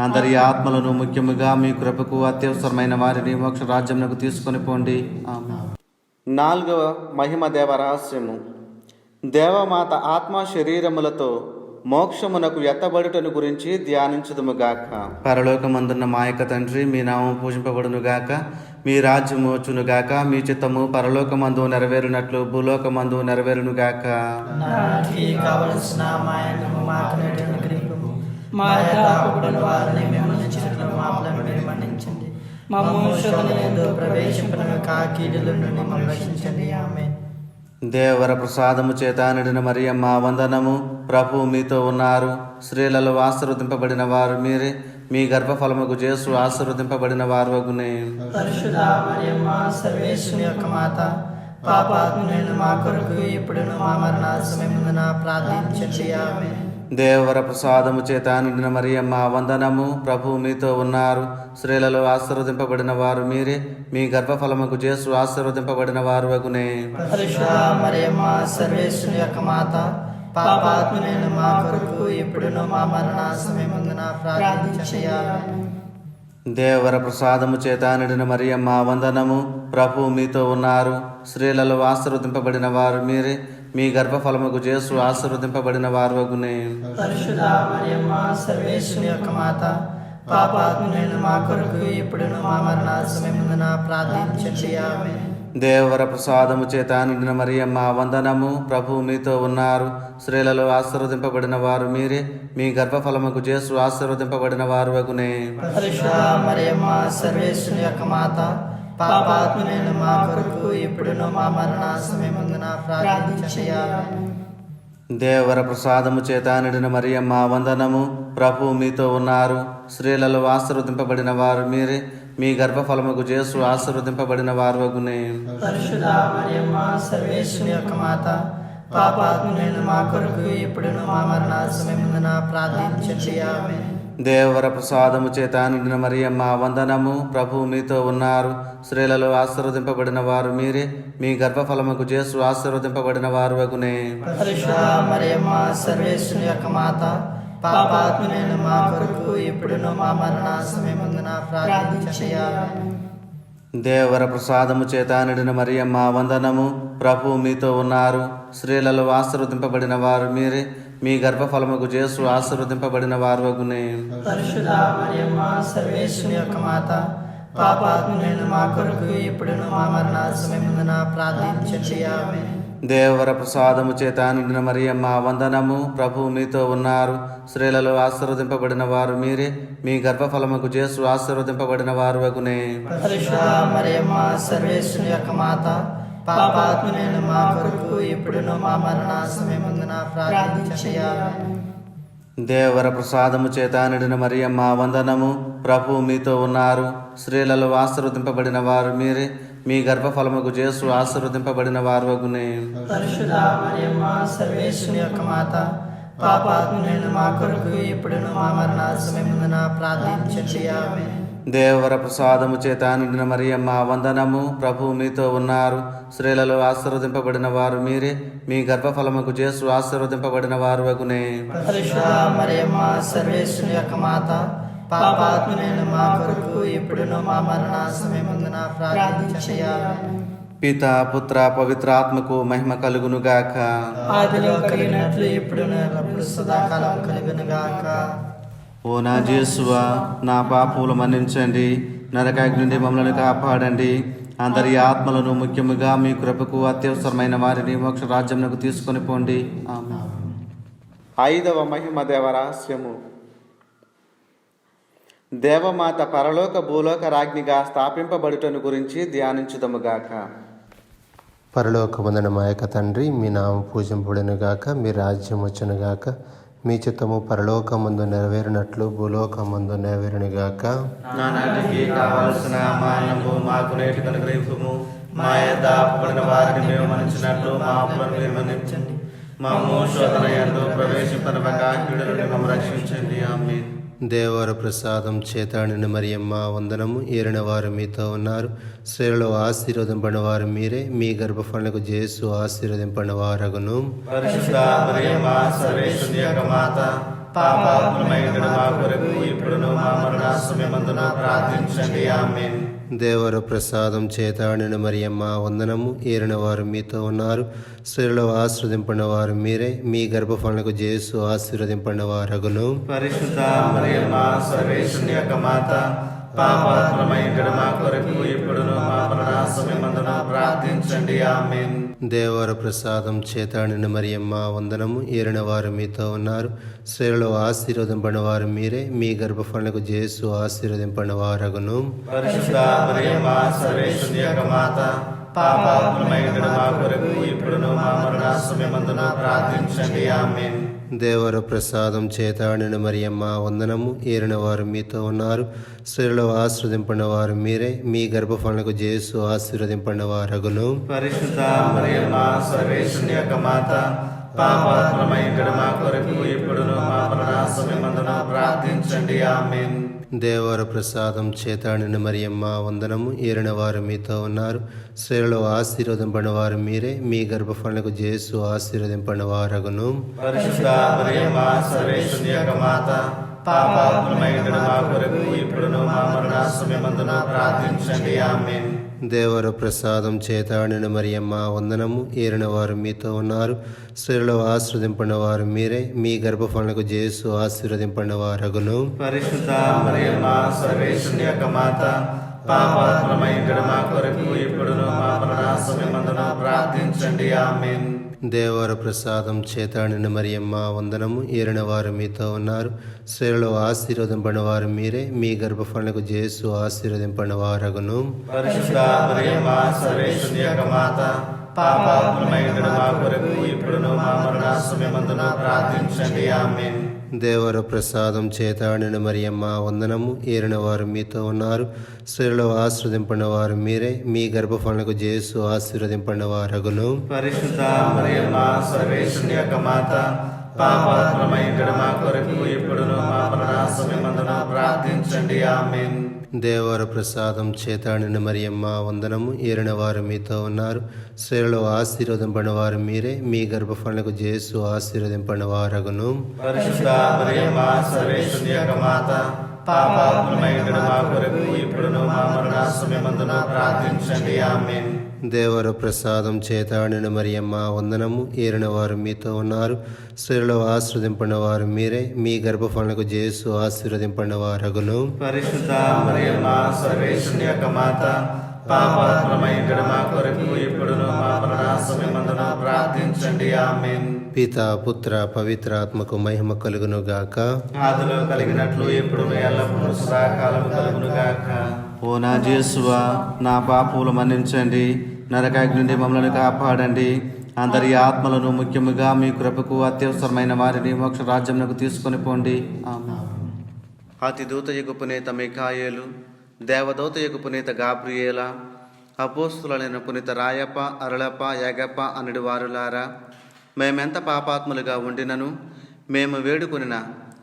అందరి ఆత్మలను, ముఖ్యముగా మీ కృపకు అత్యవసరమైన వారిని మోక్ష రాజ్యమునకు తీసుకొని పోండి. ఆమేన్. 4వ మహిమ దేవ రహస్యము. దేవమాత ఆత్మ శరీరములతో మోక్షమునకు ఎత్తబడుటను గురించి ధ్యానించుదుముగాక. పరలోకమందున్న మా యొక్క తండ్రి, మీ నామం పూజింపబడునుగాక. మీ రాజ్యము వచ్చునుగాక. మీ చిత్తము పరలోకమందు నెరవేరునట్లు భూలోకమందు నెరవేరునుగాక. నాటికి కావలసిన మాయను మాకు నేడు అనుగ్రహింపుము. మా యథార్థుడైన వారిని మిమ్మల్ని చిరునవ్వు మాపలను మీరు మన్నించండి. మా శోధనయందు ప్రవేశింపనక కీడుల నుండి మమ్మల్ని రక్షించండి. ఆమేన్. దేవర ప్రసాదము చేత నిండిన మరియమ్మ వందనము. ప్రభు మీతో ఉన్నారు, స్త్రీలలో ఆశీర్వదింపబడిన వారు మీరే. మీ గర్భఫలముకు యేసు ఆశీర్వదింపబడిన వారు వగునే. పరిశుద్ధ మరియమ్మ సర్వేశ్వరుని యొక్క మాత, పాపాత్ములైన మా కొరకు ఇప్పుడును మా మరణ సమయమున ప్రార్థించండి. ఆమేన్. దేవర ప్రసాదము చేత నిండిన మరియమ్మ వందనము. ప్రభు మీతో ఉన్నారు, స్త్రీలలో ఆశీర్వదింపబడిన వారు మీరే. మీ గర్భఫలముకు యేసు ఆశీర్వదింపబడిన వారు వగునే. పరిశుద్ధ మరియమ్మ సర్వేశ్వరుని యొక్క మాత, పాపాత్ములైన మా కొరకు ఇప్పుడును మా మరణ సమయమున ప్రార్థించండి. ఆమేన్. దేవర ప్రసాదము చేత నిండిన మరియమ్మ వందనము. ప్రభు మీతో ఉన్నారు, స్త్రీలలో ఆశీర్వదింపబడిన వారు మీరే. మీ గర్భఫలముకు యేసు ఆశీర్వదింపబడిన వారు వగునే. పరిశుద్ధ మరియమ్మ సర్వేశ్వరుని యొక్క మాత, పాపాత్ములైన మా కొరకు ఇప్పుడును మా మరణ సమయమున ప్రార్థించండి. ఆమేన్. దేవర ప్రసాదము చేత నిండిన మరియమ్మ వందనము. ప్రభు మీతో ఉన్నారు, స్త్రీలలో ఆశీర్వదింపబడిన వారు మీరే. మీ గర్భఫలముకు యేసు ఆశీర్వదింపబడిన వారు వగునే. పరిశుద్ధ మరియమ్మ సర్వేశ్వరుని యొక్క మాత, పాపాత్ములైన మా కొరకు ఇప్పుడును మా మరణ సమయమున ప్రార్థించండి. ఆమేన్. దేవర ప్రసాదము చేత నిండిన మరియమ్మ వందనము. ప్రభు మీతో ఉన్నారు, స్త్రీలలో ఆశీర్వదింపబడిన వారు మీరే. మీ గర్భఫలముకు యేసు ఆశీర్వదింపబడిన వారు వగునే. పరిశుద్ధ మరియమ్మ సర్వేశ్వరుని యొక్క మాత, పాపాత్ములైన మా కొరకు ఇప్పుడును మా మరణ సమయమున ప్రార్థించండి. ఆమేన్. దేవర ప్రసాదము చేత నిండిన మరియమ్మ వందనము. ప్రభు మీతో ఉన్నారు, స్త్రీలలో ఆశీర్వదింపబడిన వారు మీరే. మీ గర్భఫలముకు యేసు ఆశీర్వదింపబడిన వారు వగునే. పరిశుద్ధ మరియమ్మ సర్వేశ్వరుని యొక్క మాత, పాపాత్ములైన మా కొరకు ఇప్పుడును మా మరణ సమయమందున ప్రార్థించండి. దేవర ప్రసాదము చేత నిండిన మరియమ్మ వందనము. ప్రభు మీతో ఉన్నారు. స్త్రీలలో ఆశీర్వదింపబడిన వారు మీరే. మీ గర్భఫలముకు యేసు ఆశీర్వదింపబడిన వారు వగునే. పరిశుద్ధ మరియమ్మ సర్వేశ్వరుని యొక్క మాత, పాపాత్ములైన మా కొరకు ఇప్పుడును మా మరణ సమయమందున ప్రార్థించండి. ఆమేన్. దేవర ప్రసాదము చేత నిండిన మరియమ్మ వందనము. ప్రభు మీతో ఉన్నారు. స్త్రీలలో ఆశీర్వదింపబడిన వారు మీరే. మీ గర్భఫలముకు యేసు ఆశీర్వదింపబడిన వారు వగునే. పరిశుద్ధ మరియమ్మ సర్వేశ్వరుని యొక్క మాత, పాపాత్ములైన మా కొరకు ఇప్పుడును మా మరణ సమయమందున ప్రార్థించండి. ఆమేన్. దేవర ప్రసాదము చేత నిండిన మరియమ్మ వందనము. ప్రభు మీతో ఉన్నారు. స్త్రీలలో ఆశీర్వదింపబడిన వారు మీరే. మీ గర్భఫలముకు యేసు ఆశీర్వదింపబడిన వారు వగునే. పరిశుద్ధ మరియమ్మ సర్వేశ్వరుని యొక్క మాత, పాపాత్ములైన మా కొరకు ఇప్పుడును మా మరణ సమయమందున ప్రార్థించండి. ఆమేన్. దేవర ప్రసాదము చేత నిండిన మరియమ్మ వందనము. ప్రభు మీతో ఉన్నారు. స్త్రీలలో ఆశీర్వదింపబడిన వారు మీరే. మీ గర్భఫలముకు యేసు ఆశీర్వదింపబడిన వారు వగునే. పరిశుద్ధ మరియమ్మ సర్వేశ్వరుని యొక్క మాత, పాపాత్ములైన మా కొరకు ఇప్పుడును మా మరణ సమయమందున ప్రార్థించండి. ఆమేన్. పిత పుత్ర పవిత్రాత్మకు మహిమ కలుగునుగాక. ఆదిలో కలిగినట్లు ఇప్పుడును ఎల్లప్పుడూ సదాకాలం కలుగునుగాక. ఓ నా యేసువా, నా పాపములు మన్నించండి. నరకాగ్ని నుండి మమ్మల్ని కాపాడండి. అందరి ఆత్మలను, ముఖ్యముగా మీ కృపకు అత్యవసరమైన వారిని మోక్ష రాజ్యమునకు తీసుకొని పోండి. ఆమేన్. 5వ మహిమ దేవరహస్యము. దేవమాత పరలోక భూలోక రాజ్ఞిగా స్థాపింపబడుటను గురించి ధ్యానించుదముగాక. పరలోకమందున మా యొక్క తండ్రి, మీ నామం పూజింపబడునుగాక, మీ రాజ్యం వచ్చునుగాక, మీ చిత్తము పరలోకమందు నెరవేరినట్లు భూలోకమందు నెరవేరునుగాక. నానాటికి కావలసిన మానము మాకు నేటికి అనుగ్రహింపుము. మా యొద్ద అప్పుబడిన వారిని మేము మన్నించినట్లు మా అప్పులను మీరు మన్నించండి. మమ్ము శోధన యందు ప్రవేశింపనివ్వక కీడు నుండి మమ్మల్ని రక్షించండి. ఆమేన్. దేవర ప్రసాదం చేత నిండిన మరియమ్మ వందనము. ఏలిన వారు మీతో ఉన్నారు. స్త్రీలలో ఆశీర్వదింపడిన వారు మీరే. మీ గర్భఫలముకు యేసు ఆశీర్వదింపడిన వారగును. పరిశుద్ధ మరియమ్మ సర్వేశ్వరుని యొక్క మాత, పాపాత్ములమైన మా కొరకు ఇప్పుడును మా మరణ సమయమందున ప్రార్థించండి. ఆమేన్. దేవర ప్రసాదం చేత నిండిన మరియమ్మ వందనము. ఏలిన వారు మీతో ఉన్నారు. స్త్రీలలో ఆశీర్వదింపడిన వారు మీరే. మీ గర్భఫలముకు యేసు ఆశీర్వదింపడిన వారగును. పరిశుద్ధ మరియమ్మ సర్వేశ్వరుని యొక్క మాత, పాపాత్ములమైన మా కొరకు ఇప్పుడును మా మరణ సమయమందున ప్రార్థించండి. ఆమేన్. దేవర ప్రసాదం చేత నిండిన మరియమ్మ వందనము. ఏలిన వారు మీతో ఉన్నారు. స్త్రీలలో ఆశీర్వదింపడిన వారు మీరే. మీ గర్భఫలముకు యేసు ఆశీర్వదింపడిన వారగును. పరిశుద్ధ మరియమ్మ సర్వేశ్వరుని యొక్క మాత, పాపాత్ములమైన మా కొరకు ఇప్పుడును మా మరణ సమయమందున ప్రార్థించండి. ఆమేన్. దేవర ప్రసాదం చేత నిండిన మరియమ్మ వందనము. ఏలిన వారు మీతో ఉన్నారు. స్త్రీలలో ఆశీర్వదింపడిన వారు మీరే. మీ గర్భఫలముకు యేసు ఆశీర్వదింపడిన వారగును. పరిశుద్ధ మరియమ్మ సర్వేశ్వరుని యొక్క మాత, పాపాత్ములమైన మా కొరకు ఇప్పుడును మా మరణ సమయమందున ప్రార్థించండి. ఆమేన్. దేవర ప్రసాదం చేత నిండిన మరియమ్మ వందనము. ఏలిన వారు మీతో ఉన్నారు. స్త్రీలలో ఆశీర్వదింపడిన వారు మీరే. మీ గర్భఫలముకు యేసు ఆశీర్వదింపడిన వారగును. పరిశుద్ధ మరియమ్మ సర్వేశ్వరుని యొక్క మాత, పాపాత్ములమైన మా కొరకు ఇప్పుడును మా మరణ సమయమందున ప్రార్థించండి. ఆమేన్. దేవర ప్రసాదం చేత నిండిన మరియమ్మ వందనము. ఏలిన వారు మీతో ఉన్నారు. స్త్రీలలో ఆశీర్వదింపడిన వారు మీరే. మీ గర్భఫలముకు యేసు ఆశీర్వదింపడిన వారగును. పరిశుద్ధ మరియమ్మ సర్వేశ్వరుని యొక్క మాత, పాపాత్ములమైన మా కొరకు ఇప్పుడును మా మరణ సమయమందున ప్రార్థించండి. ఆమేన్. దేవర ప్రసాదం చేత నిండిన మరియమ్మ వందనము. ఏలిన వారు మీతో ఉన్నారు. స్త్రీలలో ఆశీర్వదింపడిన వారు మీరే. మీ గర్భఫలముకు యేసు ఆశీర్వదింపడిన వారగును. పరిశుద్ధ మరియమ్మ సర్వేశ్వరుని యొక్క మాత, పాపాత్ములమైన మా కొరకు ఇప్పుడును మా మరణ సమయమందున ప్రార్థించండి. ఆమేన్. దేవర ప్రసాదం చేత నిండిన మరియమ్మ వందనము. ఏలిన వారు మీతో ఉన్నారు. స్త్రీలలో ఆశీర్వదింపడిన వారు మీరే. మీ గర్భఫలముకు యేసు ఆశీర్వదింపడిన వారగును. పరిశుద్ధ మరియమ్మ సర్వేశ్వరుని యొక్క మాత, పాపాత్ములమైన మా కొరకు ఇప్పుడును మా మరణ సమయమందున ప్రార్థించండి. ఆమేన్. దేవర ప్రసాదం చేత నిండిన మరియమ్మ వందనము. ఏలిన వారు మీతో ఉన్నారు. స్త్రీలలో ఆశీర్వదింపడిన వారు మీరే. మీ గర్భఫలముకు యేసు ఆశీర్వదింపడిన వారగును. పరిశుద్ధ మరియమ్మ సర్వేశ్వరుని యొక్క మాత, పాపాత్ములమైనటువంటి మా కొరకు ఇప్పుడును మా మరణ సమయమందును ప్రార్థించండి. ఆమేన్. దేవర ప్రసాదం చేత నిండిన మరియమ్మ వందనము. ఏలిన వారు మీతో ఉన్నారు. స్త్రీలలో ఆశీర్వదింపడిన వారు మీరే. మీ గర్భఫలముకు యేసు ఆశీర్వదింపడిన వారగును. పరిశుద్ధ మరియమ్మ సర్వేశ్వరుని యొక్క మాత, పాపాత్ములమైనటువంటి మా కొరకు ఇప్పుడును మా మరణ సమయమందును ప్రార్థించండి. ఆమేన్. పిత పుత్ర పవిత్ర ఆత్మకు మహిమ కలుగును గాక. ఆదిలో కలిగినట్లు ఎప్పుడును ఎల్లప్పుడూ సదాకాలం కలుగును గాక. ఓ నా యేసువా, నా పాపములు మన్నించండి, నరకాగ్ని నుండి మమ్మల్ని కాపాడండి, అందరి ఆత్మలను ముఖ్యముగా మీ కృపకు అత్యవసరమైన వారిని మోక్ష రాజ్యమునకు తీసుకొని పోండి. ఆమేన్. అతి దూత యగు పునీత మిఖాయేలు, దేవదూత యగు పునీత గాబ్రియేల, అపోస్తులైన పునీత రాయప్ప, అరళప్ప, యాగప్ప అనడి వారులారా, మేమెంత పాపాత్ములుగా ఉండినను మేము వేడుకొనిన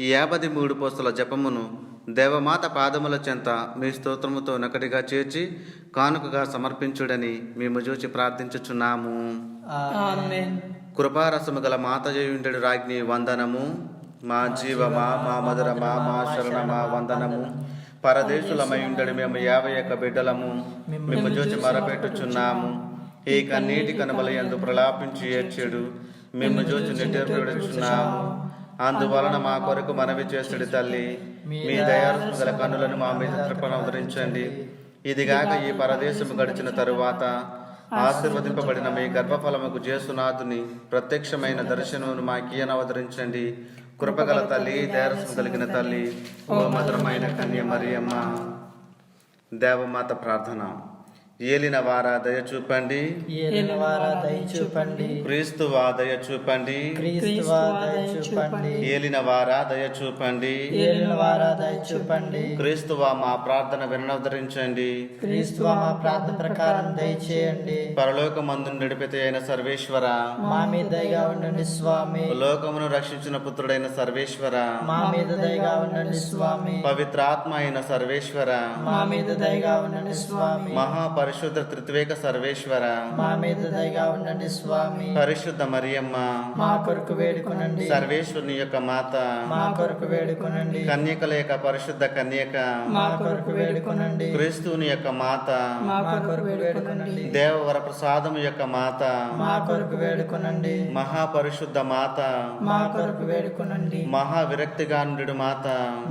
ఈ 53 పోస్తుల జపమును దేవమాత పాదముల చెంత మీ స్తోత్రముతో నకటిగా చేర్చి కానుకగా సమర్పించుడని మేము చూచి ప్రార్థించుచున్నాము. ఆమేన్. కృపారసము గల మాతజయుండెడు రాజ్ఞి వందనము. మా జీవమా, మా మధురమా, మా శరణమా వందనము. పరదేశులమైండడు మేము 51 బిడ్డలము మేము చూచి మరపెట్టుచున్నాము. ఈ కన్నీటి కనుమల యందు ప్రలాపించి ఏడ్చెడు మేము చూచి నిట్టెరుచున్నాము. అందువలన మా కొరకు మనవి చేస్తుడి తల్లి, మీ దయారసము గల కన్నులను మా మీద త్రిప్పనవతరించండి. ఇదిగాక ఈ పరదేశము గడిచిన తరువాత ఆశీర్వదింపబడిన మీ గర్భఫలముకు జేసునాథుని ప్రత్యక్షమైన దర్శనమును మాకీయనవతరించండి. కృపగల తల్లి, దయారసము కలిగిన తల్లి, ఓ మధురమైన కన్య మరియమ్మ. దేవమాత ప్రార్థన. ఏలిన వారా దయ చూపండి, ఏలినవారా దయ చూపండి, క్రీస్తువా దయ చూపండి, క్రీస్తువా దయ చూపండి, ఏలిన వారా దయ చూపండి, ఏలినవారా దయ చూపండి, క్రీస్తువా మా ప్రార్థన వినవదరించండి. క్రీస్తువా మా ప్రార్థన ప్రకారం దయచేయండి. పరలోకమందు నడిపితే అయిన సర్వేశ్వర, మా మీద దయగా ఉండండి స్వామి. లోకమును రక్షించిన పుత్రుడైన సర్వేశ్వర, మా మీద దయగా ఉండండి స్వామి. పవిత్రాత్మ అయిన సర్వేశ్వర, మా మీద దయగా ఉండండి స్వామి. మహాపరిశుద్ధ త్రిత్వేక సర్వేశ్వర, మా మీద దయగా ఉండండి స్వామి. పరిశుద్ధ మరియమ్మ, మా కొరకు వేడుకొనండి. సర్వేశ్వరుని యొక్క మాత, మా కొరకు వేడుకొనండి. కన్యకల యొక్క పరిశుద్ధ కన్యక, మా కొరకు వేడుకొనండి. క్రీస్తుని యొక్క మాత, మా కొరకు వేడుకొనండి. దేవవర ప్రసాదము యొక్క మాత, మా కొరకు వేడుకొనండి. మహాపరిశుద్ధ మాత, మా కొరకు వేడుకొనండి. మహావిరక్తిగా నుండు మాత,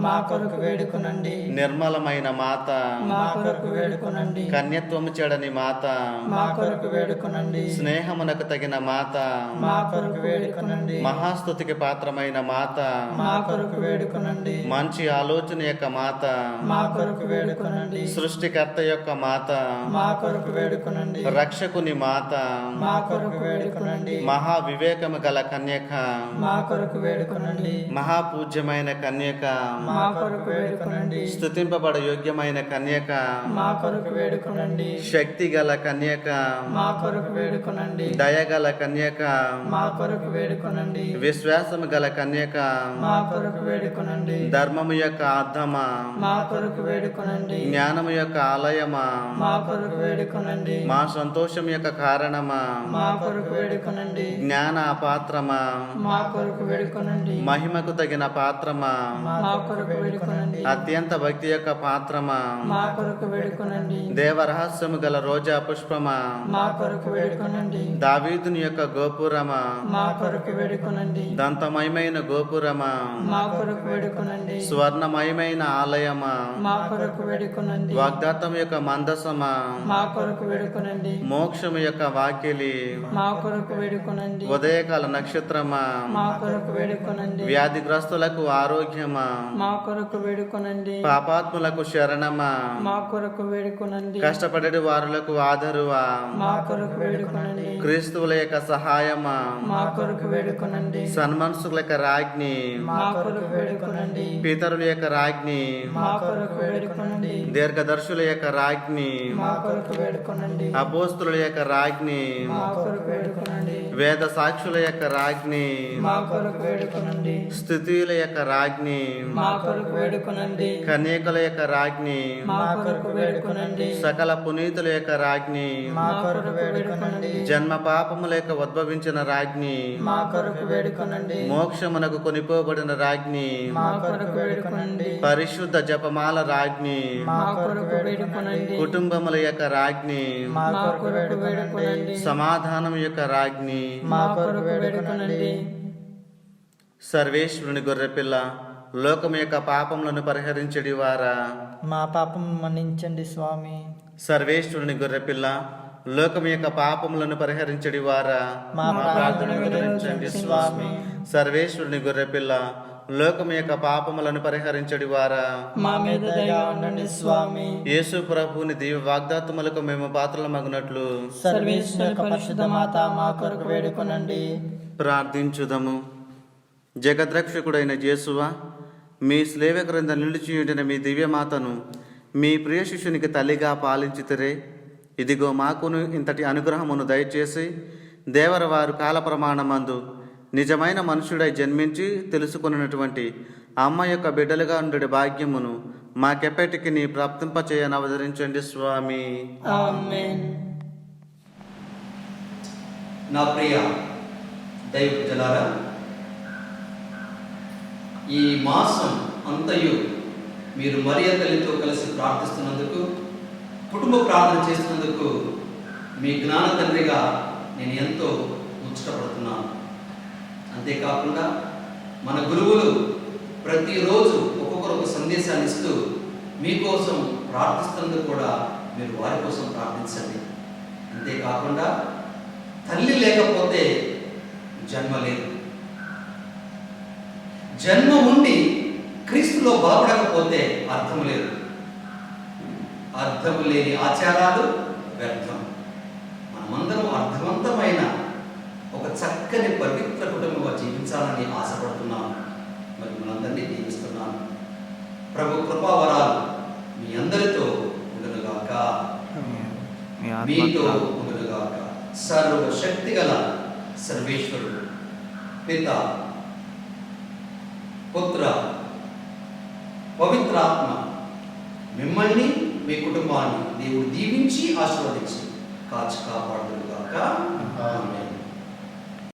మా కొరకు వేడుకొనండి. నిర్మలమైన మాత, మా కొరకు వేడుకొనండి. కన్యత్వము చెడని మాత, మా కొరకు వేడుకొనండి. స్నేహమునకు తగిన మాత, మా కొరకు వేడుకొనండి. మహాస్తుతికి పాత్రమైన మాత, మా కొరకు వేడుకొనండి. మంచి ఆలోచన యొక్క మాత, మా కొరకు వేడుకొనండి. సృష్టికర్త యొక్క మాత, మా కొరకు వేడుకొనండి. రక్షకుని మాత, మా కొరకు వేడుకొనండి. మహా వివేకము గల కన్యక, మా కొరకు వేడుకొనండి. మహాపూజ్యమైన కన్యక, మా కొరకు వేడుకొనండి. స్తుతింపబడ యోగ్యమైన కన్యక, మా కొరకు వేడుకొనండి. శక్తి గల కన్యక, మా కొరకు వేడుకొనండి. దయగల కన్యక, మా కొరకు వేడుకొనండి. విశ్వాసము గల కన్యక, మా కొరకు వేడుకొనండి. ధర్మము యొక్క అర్థమా, మా కొరకు వేడుకొనండి. జ్ఞానము యొక్క ఆలయమా, మా కొరకు వేడుకొనండి. మా సంతోషం యొక్క కారణమా, మా కొరకు వేడుకొనండి. జ్ఞాన పాత్రమా, మా కొరకు వేడుకొనండి. మహిమకు తగిన పాత్రమా, మా కొరకు వేడుకొనండి. అత్యంత భక్తి యొక్క పాత్రమా, మా కొరకు వేడుకొనండి. దేవరహస్యము గల రోజా పుష్పమా, మా కొరకు వేడుకొనండి. దావీదుని యొక్క గోపురమా, మా కొరకు వేడుకొనండి. దంతమయమైన గోపురమా, మా కొరకు వేడుకొనండి. స్వర్ణమయమైన ఆలయమా, మా కొరకు వేడుకొనండి. వాగ్దాతం యొక్క మందసమా, మా కొరకు వేడుకొనండి. మోక్షము యొక్క వాకిలి, మా కొరకు వేడుకొనండి. ఉదయకాల నక్షత్రమా, మా కొరకు వేడుకొనండి. వ్యాధిగ్రస్తులకు ఆరోగ్యమా, మా కొరకు వేడుకొనండి. పాపాత్ములకు శరణమా, మా కొరకు వేడుకొనండి. కష్టపడేడు వారులకు ఆదరువా, మా కొరకు వేడుకొనండి. క్రీస్తువుల యొక్క సహాయమా, మా కొరకు వేడుకొనండి. సన్మనసుల యొక్క రాజ్ఞి, మా కొరకు వేడుకొనండి. పితరుల యొక్క రాజ్ఞి, మా కొరకు వేడుకొనండి. దీర్ఘదర్శుల యొక్క రాజ్ఞి, మా కొరకు వేడుకొనండి. అపోస్తుల యొక్క రాజ్ఞి, మా కొరకు వేడుకొనండి. వేద సాక్షుల యొక్క రాజ్ఞి, మా కొరకు వేడుకొనండి. స్తుతియుల యొక్క రాజ్ఞి, మా కొరకు వేడుకొనండి. కన్యకల యొక్క రాజ్ఞి, మా కొరకు వేడుకొనండి. సకల పునీతుల యొక్క రాజ్ఞి, మా కొరకు వేడుకొనండి. జన్మ పాపముల యొక్క ఉద్భవించిన రాజ్ఞి, మా కొరకు వేడుకొనండి. మోక్షమునకు కొనిపోబడిన రాజ్ఞి, మా కొరకు వేడుకొనండి. పరిశుద్ధ జపమాల రాజ్ఞి, మా కొరకు వేడుకొనండి. కుటుంబముల యొక్క రాజ్ఞి, మా కొరకు వేడుకొనండి. సమాధానం యొక్క రాజ్ఞి, మా కొరకు వేడుకొనండి. సర్వేశ్వరుని గొర్రెపిల్ల, లోకం యొక్క పాపములను పరిహరించడి వారా. మా పాపం మన్నించండి స్వామి. సర్వేశ్వరుని గొర్రెపిల్ల, లోకం యొక్క పాపములను పరిహరించడి వారా. మా ప్రార్థన వినరించండి స్వామి. సర్వేశ్వరుని గొర్రెపిల్ల, లోకం యొక్క పాపములను పరిహరించడి వారా. మా మీద దయ ఉండండి స్వామి. యేసు ప్రభువుని దివ్య వాగ్దాత్తములకు మేము పాత్రలమగునట్లు సర్వేశ్వర పరిశుద్ధ మాత మా కొరకు వేడుకొనండి. ప్రార్థించుదము. జగద్రక్షకుడైన యేసువా, మీ స్లేవ క్రింద నిలిచి ఉండిన మీ దివ్యమాతను మీ ప్రియ శిష్యునికి తల్లిగా పాలించితిరే. ఇదిగో మాకును ఇంతటి అనుగ్రహమును దయచేసి దేవరవారు కాల ప్రమాణమందు నిజమైన మనుషుడై జన్మించి తెలుసుకున్నటువంటి అమ్మ యొక్క బిడ్డలుగా ఉండే భాగ్యమును మాకెప్పటికి నీ ప్రాప్తింపచేయని అవతరించండి స్వామి. ఆమేన్. నా ప్రియ దైవ ప్రజలారా, ఈ మాసం అంతయు మీరు మరియ తల్లితో కలిసి ప్రార్థిస్తున్నందుకు, కుటుంబ ప్రార్థన చేస్తున్నందుకు మీ జ్ఞాన తండ్రిగా నేను ఎంతో ముచ్చటపడుతున్నాను. అంతేకాకుండా మన గురువులు ప్రతిరోజు ఒక్కొక్కరు ఒక సందేశాన్ని ఇస్తూ మీకోసం ప్రార్థిస్తున్నందుకు కూడా మీరు వారి కోసం ప్రార్థించండి. అంతేకాకుండా తల్లి లేకపోతే జన్మ లేదు, జన్మ ఉండి క్రీస్తులో బలపడకపోతే అర్థం లేదు, అర్థం లేని ఆచారాలు వ్యర్థం. మనమందరం అర్థవంతమైన ఒక చక్కని పవిత్ర కుటుంబంగా జీవించాలని ఆశపడుతున్నాను. మరి మనందరినీ దీవిస్తున్నాను. ప్రభు కృపావరాలు మీ అందరితో ఉండునుగాక, మీతో ఉండునుగాక. సర్వశక్తి గల సర్వేశ్వరుడు పిత, పుత్ర, పవిత్రాత్మ మిమ్మల్ని మీ కుటుంబాన్ని దేవుడు దీవించి ఆశీర్వదించి కాచి కాపాడుగాక.